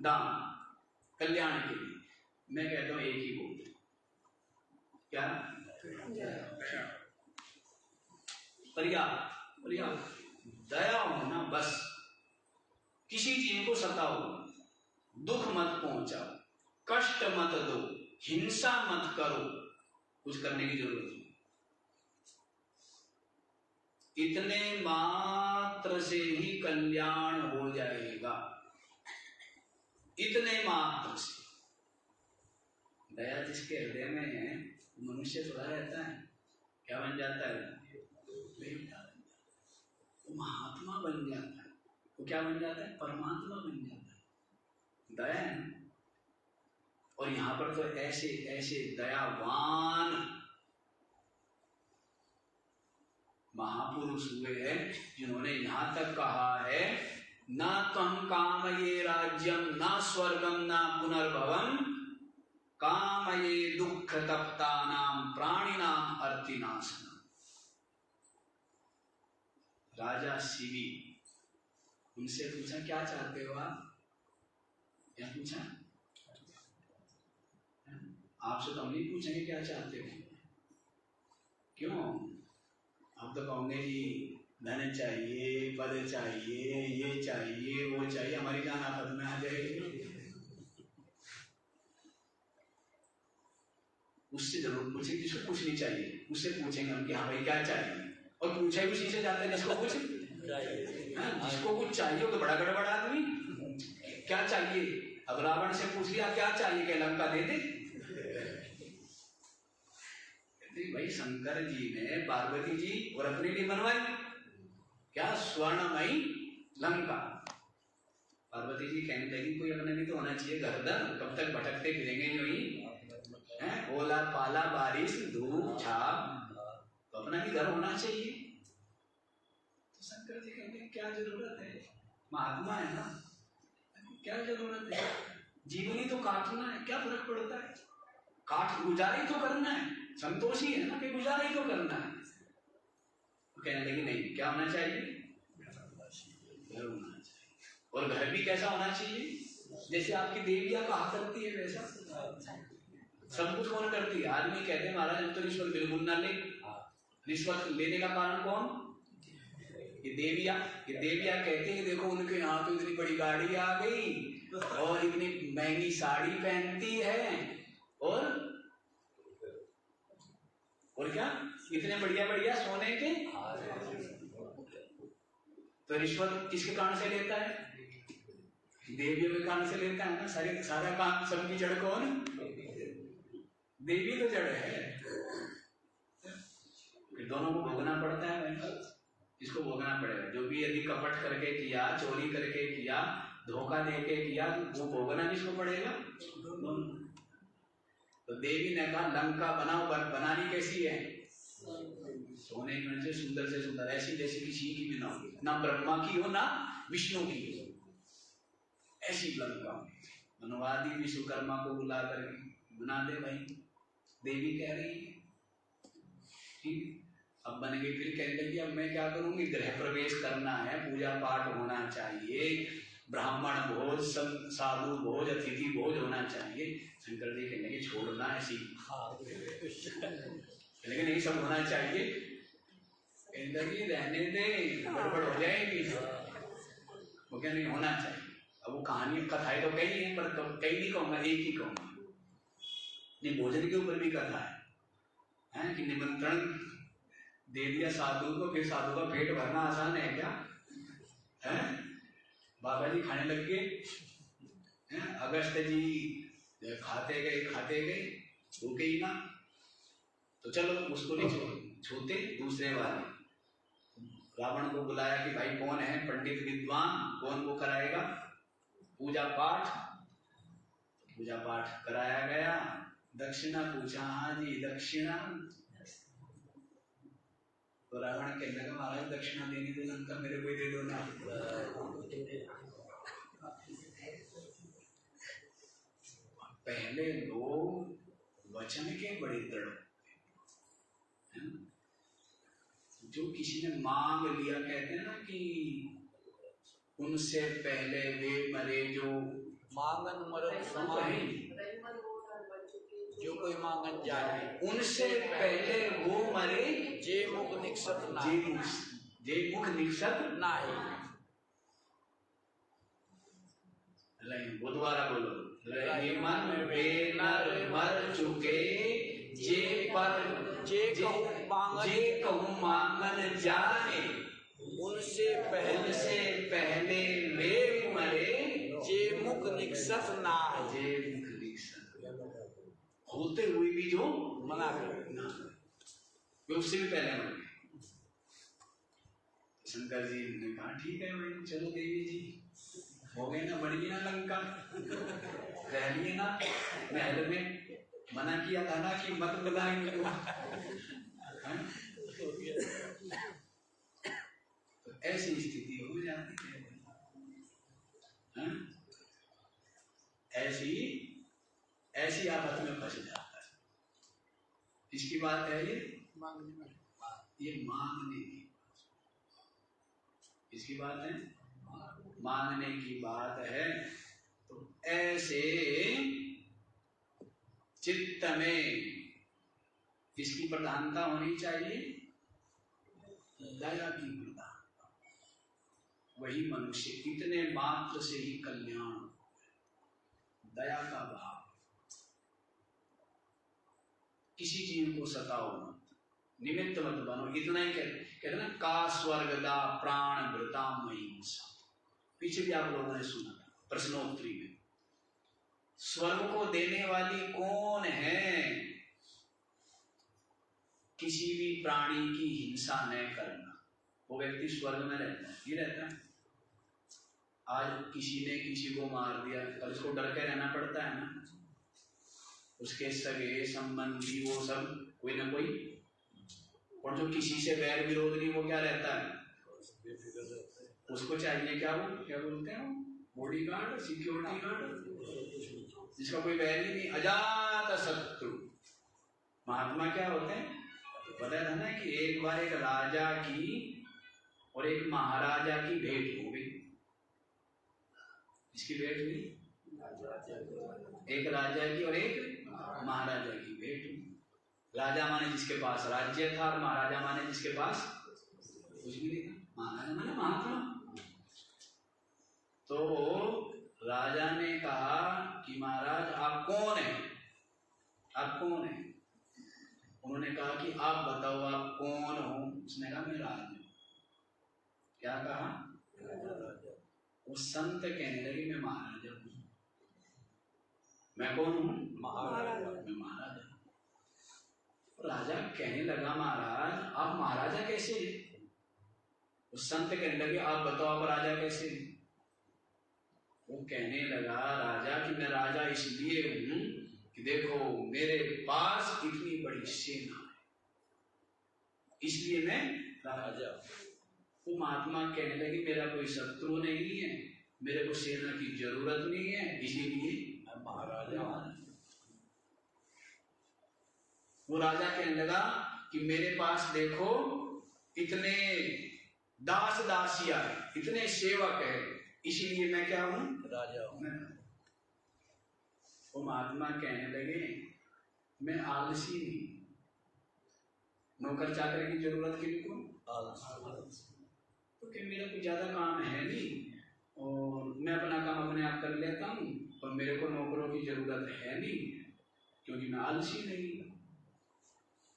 दान, कल्याण के लिए। मैं कहता हूं एक ही बोल, क्या? पर्याप्त, पर्याप्त। दया होना बस। किसी जीव को सताओ, दुख मत पहुंचाओ, कष्ट मत दो, हिंसा मत करो, कुछ करने की जरूरत नहीं। इतने मात्र से ही कल्याण हो जाएगा, इतने मात्र से। दया जिसके हृदय में है मनुष्य थोड़ा रहता है, क्या बन जाता है? देवता बन जाता है, वो महात्मा बन जाता है, वो क्या बन जाता है? परमात्मा बन जाता है। दया है ना? और यहाँ पर तो ऐसे ऐसे दयावान महापुरुष हुए हैं जिन्होंने यहाँ तक कहा है, न त्वं कामये राज्यम न स्वर्गम न पुनर्भवम कामये दुख तप्तानाम प्राणिनाम अर्तिनाशनम। राजा शिवी, उनसे पूछा क्या चाहते हो आप? क्या पूछा? आपसे तो हम नहीं पूछेंगे क्या चाहते हो। क्यों? हम तो कहोगे जी धन चाहिए, पद चाहिए, ये चाहिए, वो चाहिए, हमारी जान आफत में आ जाएगी। उससे जरूर पूछेंगे जिसको कुछ नहीं चाहिए, उससे पूछेंगे हम कि हाँ भाई क्या चाहिए, और पूछे उसी से जाते हैं जिसको कुछ जिसको कुछ चाहिए तो बड़ा गड़बड़ आदमी क्या चाहिए। अब रावण से पूछ लिया क्या चाहिए, क्या लंका दे दे? भाई शंकर जी ने पार्वती जी और अपने लिए बनवाई क्या? स्वर्णमयी लंका। पार्वती जी कहने लगी कोई अपने भी तो होना चाहिए गर्दन, कब तक भटकते फिरेंगे जो ही हैं? ओला पाला बारिश धूप छाप, तो अपना भी घर होना चाहिए। तो शंकर जी कहते क्या जरूरत है, महात्मा है ना, क्या जरूरत है? जीवनी तो काटना है, क्या फर्क पड़ता है? काट गुजारा ही तो करना है, संतोष ही है ना कि गुजारा ही तो करना है। तो कहने लगी नहीं, क्या होना चाहिए? घर होना चाहिए। और घर भी कैसा होना चाहिए? जैसे आपकी देवियां कहा करती है वैसा सब कुछ कौन करती है? आदमी कहते हैं महाराज हम तो रिश्वत बिल्कुल ना ले। रिश्वत लेने का कारण कौन? ये देवियां कहते हैं देखो उनके यहाँ तो इतनी बड़ी गाड़ी आ गई और इतनी महंगी साड़ी पहनती है और क्या इतने बढ़िया बढ़िया सोने के। तो रिश्वत किसके कारण से लेता है? देवियों के कारण से लेता है ना। सारा काम सबकी जड़ कौन? देवी तो जड़ है। फिर दोनों को भोगना पड़ता है। इसको भोगना पड़ेगा। जो भी यदि कपट करके किया, चोरी करके किया, धोखा देके किया, वो भोगना किसको पड़ेगा? तो देवी ने कहा लंका बनाओ, बनानी कैसी है? सोने से सुंदर ऐसी जैसी किसी की भी ना हो, ना ब्रह्मा की हो ना विष्णु की हो, ऐसी लंका। मनवादी विश्वकर्मा को बुला करके बना दे भाई। देवी कह रही है ठीक। अब बन गई। फिर कहने लगी अब मैं क्या करूंगी? गृह प्रवेश करना है, पूजा पाठ होना चाहिए, ब्राह्मण भोज, साधु भोज, अतिथि भोज होना चाहिए। शंकर जी कहने लगे छोड़ना ऐसी, लेकिन नहीं सब होना चाहिए। कहने लगी रहने दे, गड़बड़ हो जाएगी। वो क्या नहीं होना चाहिए। अब वो कहानी कथाएं तो कई है, पर कई नहीं कहूंगा, एक ही कहूंगा। नहीं, भोजन के ऊपर भी कथा है कि निमंत्रण दे दिया साधु को, फिर साधु का पेट भरना आसान है क्या? है बाबा जी खाने लग गए। अगस्त जी खाते गए भूखे ही ना। तो चलो उसको नहीं छूते, दूसरे वाले रावण को बुलाया कि भाई कौन है पंडित विद्वान, कौन वो कराएगा पूजा पाठ कराया गया। दक्षिणा पूछा, हाँ जी दक्षिणा। तो रावण कहने लगा महाराज दक्षिणा देनी तो लंका मेरे को दे दो ना। पहले लोग वचन के बड़े दृढ़, जो किसी ने मांग लिया, कहते हैं ना कि उनसे पहले वे मरे जो मांगन मरण समान, जो कोई मांगन जाए उनसे पहले वो मरे जे मुख निक्षत नाही। वो दोबारा बोलो। रही मन वे नर मर चुके जे कहूँ मांगन जाने, उनसे पहले वे मरे जे मुख निक्षत नाही। जे मुख निक्षत होते हुए भी जो मना कर ना, वे उससे भी पहले मर गए। शंकर जी ने कहा ठीक है भाई, चलो देवी जी, हो गए ना, बढ़ गई ना लंका, रह लिए ना महल में, मना किया था ना कि मत बुलाएंगे तो ऐसी स्थिति हो जाती है, ऐसी आफत में फंस जाता है। इसकी बात है ये मांगने की, इसकी बात है मांगने की बात है। तो ऐसे चित्त में इसकी प्रधानता होनी चाहिए, दया की प्रधानता। वही मनुष्य इतने मात्र से ही कल्याण, दया का भाव। किसी जीव को सताओ मत, निमित्त मत बनो, इतना ही कहते ना, का स्वर्गदा प्राण भृता महिंसा। पीछे भी आप लोगों ने सुना था प्रश्नोत्तरी में, स्वर्ग को देने वाली कौन है? किसी भी प्राणी की हिंसा न करना, वो व्यक्ति स्वर्ग में रहता है, नहीं रहता है? आज किसी ने किसी को मार दिया और उसको डर के रहना पड़ता है ना, उसके सगे संबंधी वो सब कोई ना कोई, और जो किसी से वैर विरोध नहीं, वो क्या रहता है, उसको चाहिए क्या, वो क्या बोलते हैं, बॉडी गार्ड, सिक्योरिटी गार्ड, जिसका कोई वैर ही नहीं, अजात शत्रु। महात्मा क्या होते हैं, पता था ना कि एक बार एक राजा की और एक महाराजा की भेंट हो गई। इसकी भेंट हुई, एक राजा की और एक महाराजा की भेंट हुई। राजा माने जिसके पास राज्य था, और महाराजा माने जिसके पास कुछ भी नहीं था। महाराजा माने महात्मा। तो राजा ने कहा कि महाराज आप कौन है, आप कौन है? उन्होंने कहा कि आप बताओ आप कौन हो? उसने कहा मैं राजा हूं। क्या कहा? वो संत कहने लगे मैं महाराजा हूं। मैं कौन हूं? महाराजा। मैं महाराजा। राजा कहने लगा महाराज आप महाराजा कैसे हैं? उस संत कहने लगे आप बताओ आप राजा कैसे हैं? वो कहने लगा राजा कि मैं राजा इसलिए हूं कि देखो मेरे पास इतनी बड़ी सेना है, इसलिए मैं राजा। वो महात्मा कहने लगे मेरा कोई शत्रु नहीं है, मेरे को सेना की जरूरत नहीं है, इसीलिए मैं महाराजा हूं। वो राजा कहने लगा कि मेरे पास देखो इतने दास दासियां है, इतने सेवक है, इसीलिए मैं क्या हूं? राजा हूं। वो महात्मा कहने लगे मैं आलसी नहीं, नौकर चाकर की जरूरत किनको? क्योंकि मेरा कोई ज्यादा काम है नहीं और मैं अपना काम अपने आप कर लेता हूं, और मेरे को नौकरों की जरूरत है नहीं क्योंकि मैं आलसी नहीं।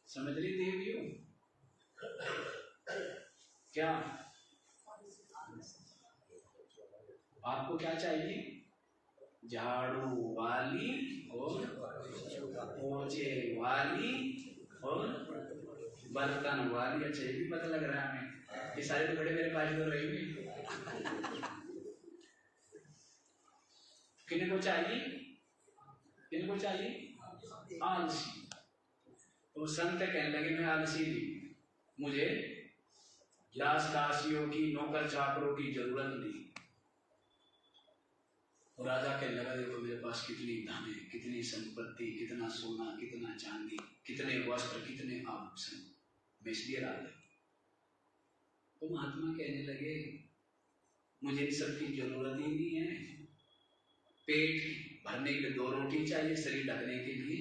समझ रही देवियों? क्या आपको क्या चाहिए? झाड़ू वाली और पोछे वाली और बर्तन वाली। अच्छा ये भी पता लग रहा है हमें, ये सारे टुकड़े मेरे पास तो रहेंगे। किनको चाहिए? किनको चाहिए? आलसी। तो संत कहने लगे मैं आलसी नहीं, मुझे दास दासियों की, नौकर चाकरों की जरूरत नहीं। तो राजा कहने लगा देखो मेरे पास कितनी धन है, कितनी संपत्ति, कितना सोना, कितना चांदी, कितने वस्त्र, कितने आभूषण, मैं इसलिए राजा। तो महात्मा कहने लगे मुझे इन सब की जरूरत ही नहीं है, पेट भरने के लिए 2 रोटी चाहिए, शरीर ढकने के लिए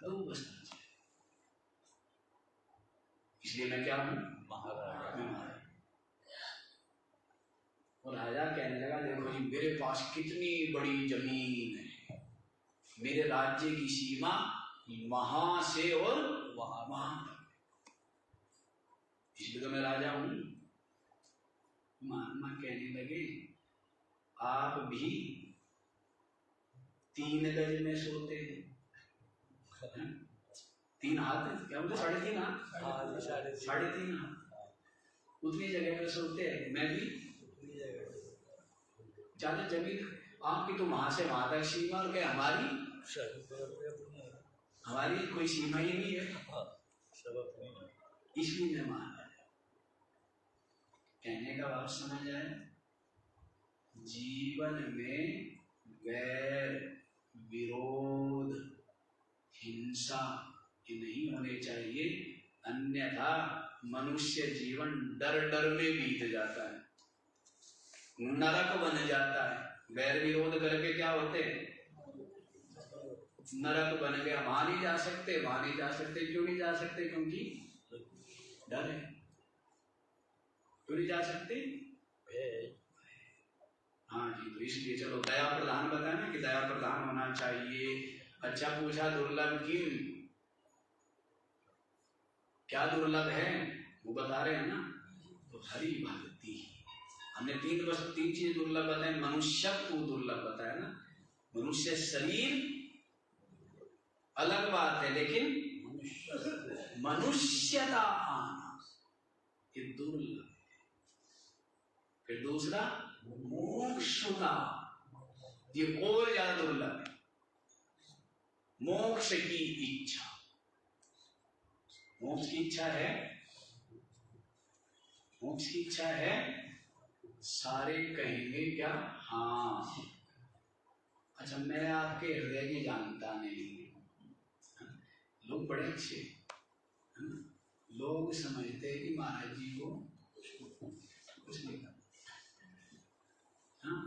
2 वस्त्र चाहिए, इसलिए मैं क्या हूं? महाराजा। और राजा कहने लगा देखो जी मेरे पास कितनी बड़ी जमीन है, मेरे राज्य की सीमा वहां से और वहां तक, इसलिए तो मैं राजा हूं। महात्मा कहने लगे आप भी 3 गज में सोते हैं, 3 हाथ, क्या बोलते 3.5 हाथ, हाँ, 3.5 हाथ उतनी जगह में सोते हैं। मैं भी ज्यादा जमीन आपकी तो वहां से वहां तक सीमा, और क्या हमारी कोई सीमा ही नहीं है, इसलिए मैं मान रहा। कहने का बात समझ आए? जीवन में वैर, विरोध, हिंसा ये नहीं होने चाहिए, अन्यथा मनुष्य जीवन डर डर में बीत जाता है, नरक बन जाता है। वैर विरोध करके क्या होते हैं? नरक बन गया, वहां नहीं जा सकते, वहां नहीं जा सकते। क्यों नहीं जा सकते? क्योंकि डर है। क्यों नहीं जा सकते? हाँ जी, तो इसलिए चलो दया प्रधान बताया ना कि दया प्रधान होना चाहिए। अच्छा पूछा दुर्लभ क्यों? क्या दुर्लभ है वो बता रहे हैं ना, तो हरि भक्ति। हमने 3 चीज दुर्लभ बताए। मनुष्यत्व दुर्लभ बताया ना, मनुष्य शरीर अलग बात है, लेकिन मनुष्यता आना ये दुर्लभ है। फिर दूसरा मोक्षता, ये और ज्यादा दुर्लभ है। मोक्ष की इच्छा, मोक्ष की इच्छा है, मोक्ष की इच्छा है। सारे कहेंगे क्या? हाँ। अच्छा, मैं आपके हृदय की जानता नहीं। लोग बड़े अच्छे, लोग समझते हैं कि महाराज जी को कुछ नहीं करता। हाँ,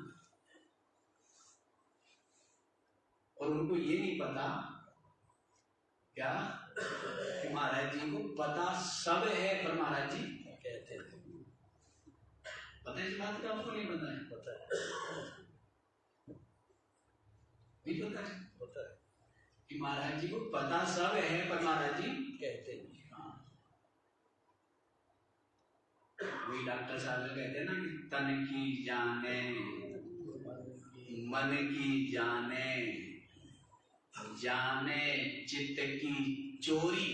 और उनको ये नहीं पता क्या कि महाराज जी को पता सब है, पर महाराज जी कहते हैं। पता है इस बात का? आपको नहीं पता है? पता है, नहीं पता है? पता है कि महाराज जी को पता सब है, पर महाराज जी कहते नहीं। हाँ, वही डॉक्टर साहब कहते हैं ना कि तन की जाने, मन की जाने, जाने चित्त की चोरी,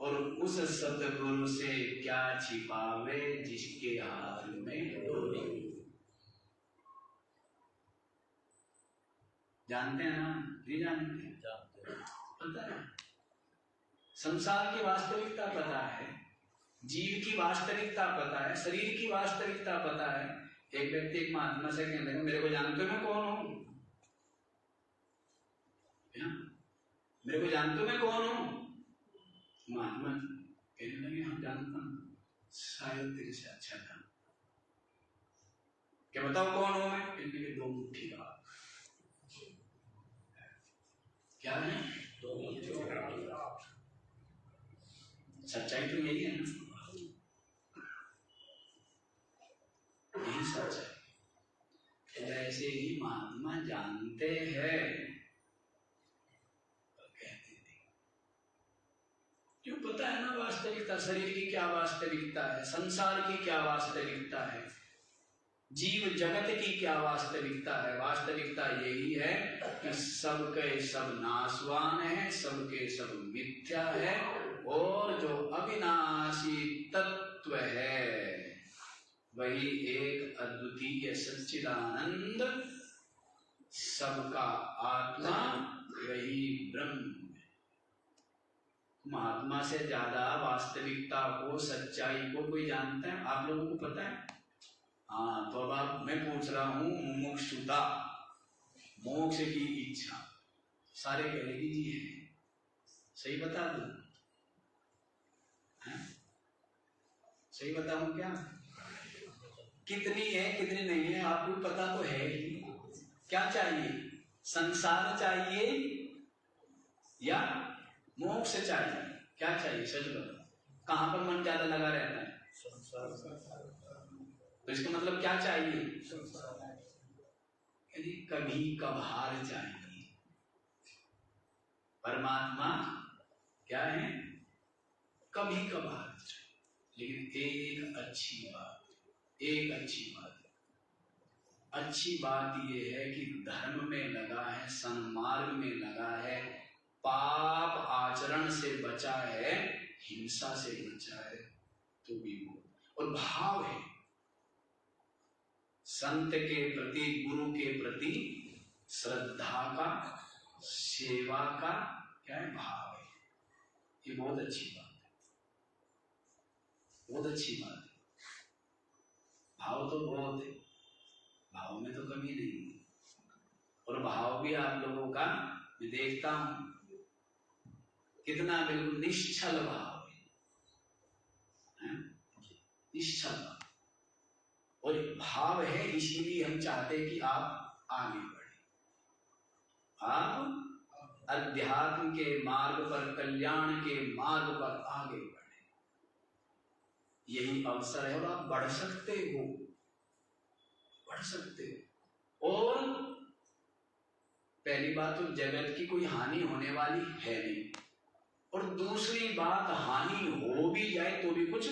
और उस सतगुरु से क्या छिपावे जिसके हाथ में डोरी। जानते हैं ना? नहीं जानते? जानते हैं। पता है, संसार की वास्तविकता पता है, जीव की वास्तविकता पता है, शरीर की वास्तविकता पता है। एक व्यक्ति एक महात्मा से कहने लगा, मेरे को जानते हो मैं कौन हूं? मेरे को जानते हो मैं कौन हूं? महात्मा कहने लगे, हम जानता हूं, शायद तेरे से अच्छा था। क्या बताओ कौन हूं मैं? कहने लगे, 2 मुट्ठी दाल। क्या है? 2 मुट्ठी दाल। सच्चाई तो यही है ना, यही सच है। ऐसे ही महात्मा जानते हैं, कहते नहीं। क्यों? पता है ना वास्तविकता, शरीर की क्या वास्तविकता है, संसार की क्या वास्तविकता है, जीव जगत की क्या वास्तविकता है। वास्तविकता यही है कि सबके सब नाशवान है, सबके सब मिथ्या है, और जो अविनाशी तत्व है वही एक अद्वितीय सच्चिदानंद सबका आत्मा, वही ब्रह्म। महात्मा से ज्यादा वास्तविकता को, सच्चाई को कोई जानता है? आप लोगों को पता है? हाँ, तो अब मैं पूछ रहा हूं, मुमुक्षुता, मोक्ष की इच्छा, सारे कहेगी जी है। सही बता दूं? सही बताऊं क्या? कितनी है कितनी नहीं है आपको पता तो है ही। क्या चाहिए? संसार चाहिए या मोक्ष चाहिए? क्या चाहिए? सच बताओ, कहां पर मन ज्यादा लगा रहता है? संसार। तो इसका मतलब क्या चाहिए? यदि कभी कभार चाहिए। परमात्मा क्या है? कभी कभार चाहिए, लेकिन एक अच्छी बात है। अच्छी बात यह है कि धर्म में लगा है, सन्मार्ग में लगा है, पाप आचरण से बचा है, हिंसा से बचा है, तो भी वो और भाव है संत के प्रति, गुरु के प्रति श्रद्धा का, सेवा का क्या है, भाव है। ये बहुत अच्छी बात है, बहुत अच्छी बात है। भाव तो बहुत है, भाव में तो कमी नहीं है। और भाव भी आप लोगों का मैं देखता हूं कितना बिल्कुल निश्चल भाव है, निश्चल भाव। और भाव है इसीलिए हम चाहते हैं कि आप आगे बढ़े, आप अध्यात्म के मार्ग पर, कल्याण के मार्ग पर आगे बढ़े। यही अवसर है और आप बढ़ सकते हो, बढ़ सकते हो। और पहली बात तो जगत की कोई हानि होने वाली है नहीं, और दूसरी बात हानि हो भी जाए तो भी कुछ,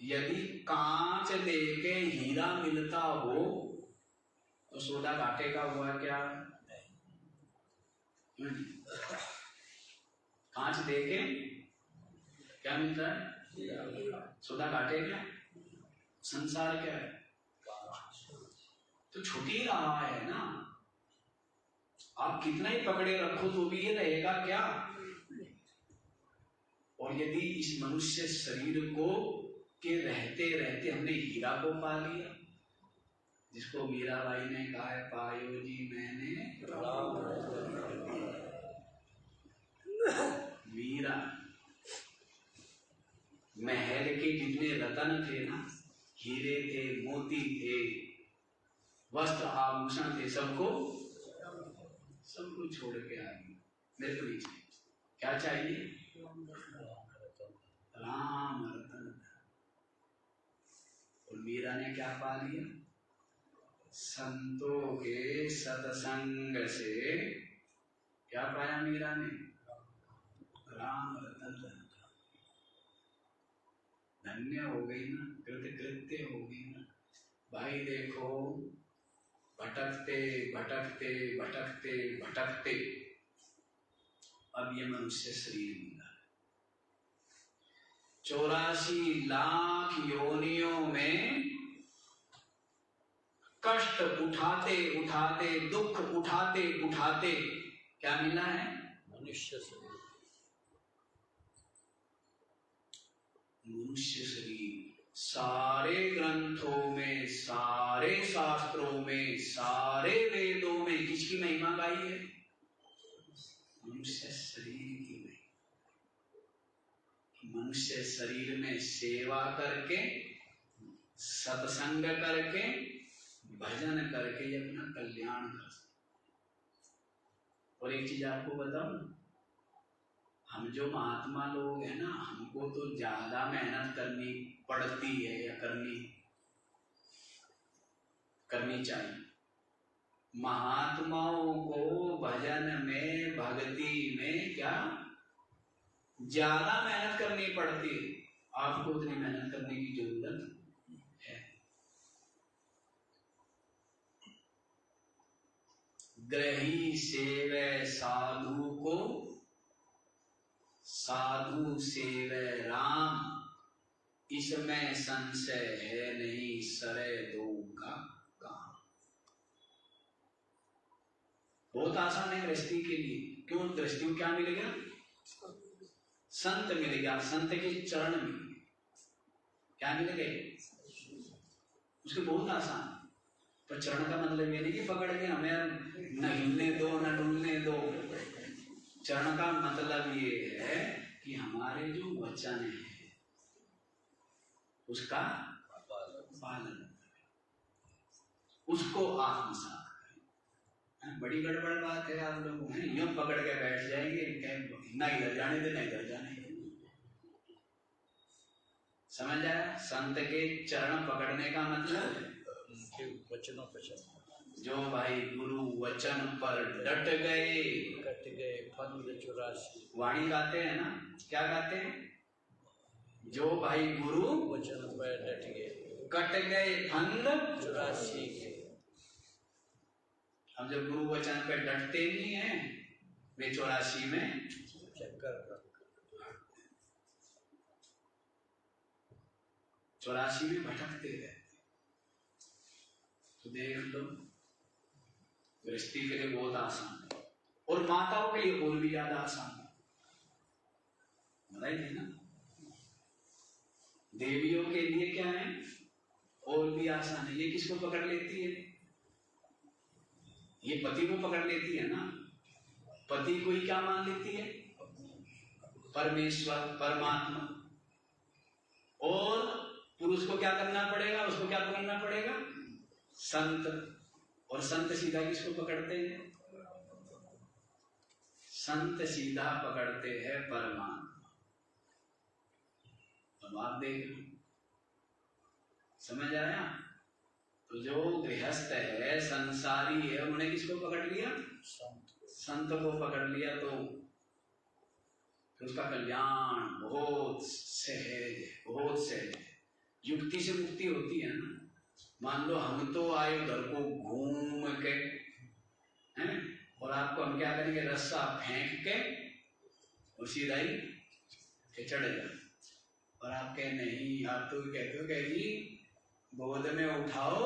यदि कांच देके हीरा मिलता हो तो सोडा घाटे का हुआ क्या? कांच देके क्या मिलता है? सोडा घाटे क्या? संसार क्या है? तो छूट ही रहा है ना। आप कितना ही पकड़े रखो तो भी ये रहेगा क्या? और यदि इस मनुष्य शरीर को के रहते रहते हमने हीरा को पा लिया, जिसको मीराबाई ने कहा है, पायो जी मैंने मीरा। महल के जितने रतन थे ना, हीरे थे, मोती थे, वस्त्र आभूषण थे, सबको छोड़ के आ गई। मेरे को नहीं चाहिए। क्या चाहिए? राम रतन। और मीरा ने क्या पा लिया? संतों के सत्संग से क्या पाया मीरा ने? राम रतन। धन्य हो गई ना, कृतकृत्य हो गई ना। भाई देखो, भटकते भटकते भटकते भटकते अब ये मनुष्य शरीर मिला है। 84 लाख योनियों में कष्ट उठाते उठाते, दुख उठाते उठाते क्या मिला है? मनुष्य शरीर। मनुष्य शरीर। सारे ग्रंथों में, सारे शास्त्रों में, सारे वेदों में किसकी महिमा गाई है? मनुष्य शरीर की महिमा। मनुष्य शरीर में सेवा करके, सत्संग करके, भजन करके ये अपना कल्याण कर सकते। और एक चीज आपको बताऊं, हम जो महात्मा लोग हैं ना, हमको तो ज्यादा मेहनत करनी पड़ती है या करनी चाहिए। महात्माओं को भजन में, भक्ति में क्या ज्यादा मेहनत करनी पड़ती है। आपको उतनी मेहनत करने की जरूरत है। ग्रही सेवे साधु को, साधु सेवे राम, इसमें संशय है नहीं, सरे दो का काम। बहुत आसान है गृहस्थी के लिए। क्यों? गृहस्थी को क्या मिलेगा? संत मिलेगा, संत के चरण मिलेंगे। क्या मिलेंगे? उसके बहुत आसान। पर चरण का मतलब ये नहीं कि पकड़ के हमें न हिलने दो न डुलने दो। चरण का मतलब ये है कि हमारे जो वचन है उसका पालन करें, उसको आत्मसात करें। बड़ी गड़बड़ बात है। आप लोग यूं पकड़ के बैठ जाएंगे, ना इधर जाने दे ना इधर जाने दे। समझ आया? संत के चरण पकड़ने का मतलब वचनों पर चलना। जो भाई गुरु वचन पर डट गए, कट गए फंद 84। वाणी गाते हैं ना, क्या गाते हैं? जो भाई गुरु वचन पर डट गए, कट गए फंद 84 के। हम जब गुरु वचन पे डटते नहीं हैं वे 84 में चक्कर 84 में भटकते रहते। तो देख लो गृहस्थी के लिए बहुत आसान है और माताओं के लिए और भी ज्यादा आसान है। बताइए ना, देवियों के लिए क्या है और भी आसान है। ये किसको पकड़ लेती है? ये पति को पकड़ लेती है ना। पति को ही क्या मान लेती है? परमेश्वर, परमात्मा। और पुरुष को क्या करना पड़ेगा? उसको क्या पकड़ना पड़ेगा? संत। और संत सीधा किसको पकड़ते हैं? संत सीधा पकड़ते हैं परमात्मा। अब आप देख लो, समझ आया? तो जो गृहस्थ है, संसारी है, उन्होंने किसको पकड़ लिया? संत को पकड़ लिया। तो उसका कल्याण बहुत सहज है, बहुत सहज है। युक्ति से मुक्ति होती है ना। मान लो हम तो आए घर को घूम के हैं और आपको हम क्या करेंगे? रस्सा फेंक के और सीधा ही चढ़ जाए। और आप कहे नहीं, आप तो कहते हो कह जी गोद में उठाओ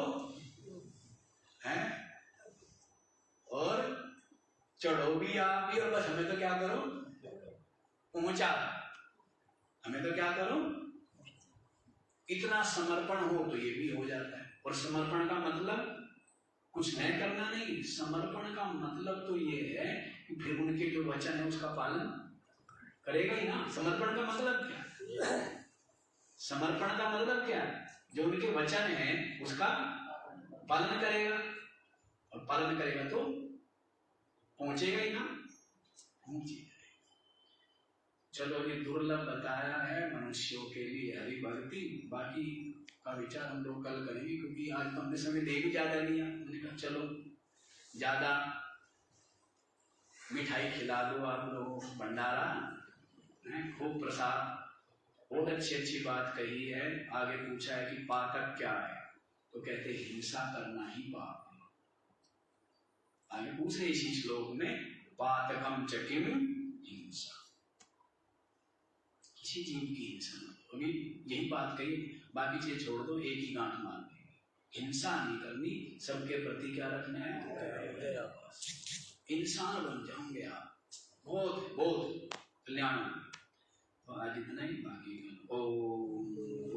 हैं और चढ़ो भी आप भी, और बस हमें तो क्या करो? पहुंचा। हमें तो क्या करो? इतना समर्पण हो तो ये भी हो जाता है। और समर्पण का मतलब कुछ नहीं करना नहीं। समर्पण का मतलब तो ये है कि फिर उनके जो वचन है उसका पालन करेगा ही ना। समर्पण का मतलब क्या? समर्पण का मतलब क्या? जो उनके वचन है उसका पालन करेगा, और पालन करेगा तो पहुंचेगा ही ना, पहुंचेगा। चलो ये दुर्लभ बताया है मनुष्यों के लिए हरि भक्ति। बाकी का विचार हम लोग कल करेंगे, क्योंकि आज तो हमने समय दे भी ज्यादा लिया। मैंने कहा चलो ज्यादा मिठाई खिला दो आप लोगों को, भंडारा है, खूब प्रसाद। बहुत अच्छी अच्छी बात कही है। आगे पूछा है कि पातक क्या है, तो कहते हिंसा करना ही पाप है। आगे पूछे इसी श्लोक में, पातकम चकिम हिंसा, किसी जीव की हिंसा। अभी यही बात कही, बाकी चीज छोड़ दो, एक ही गांठ मार देंगे। हिंसा नहीं करनी, सबके प्रति क्या रखना है? इंसान बन जाओगे आप, बहुत बहुत कल्याण। तो आज इतना ही, बाकी ओम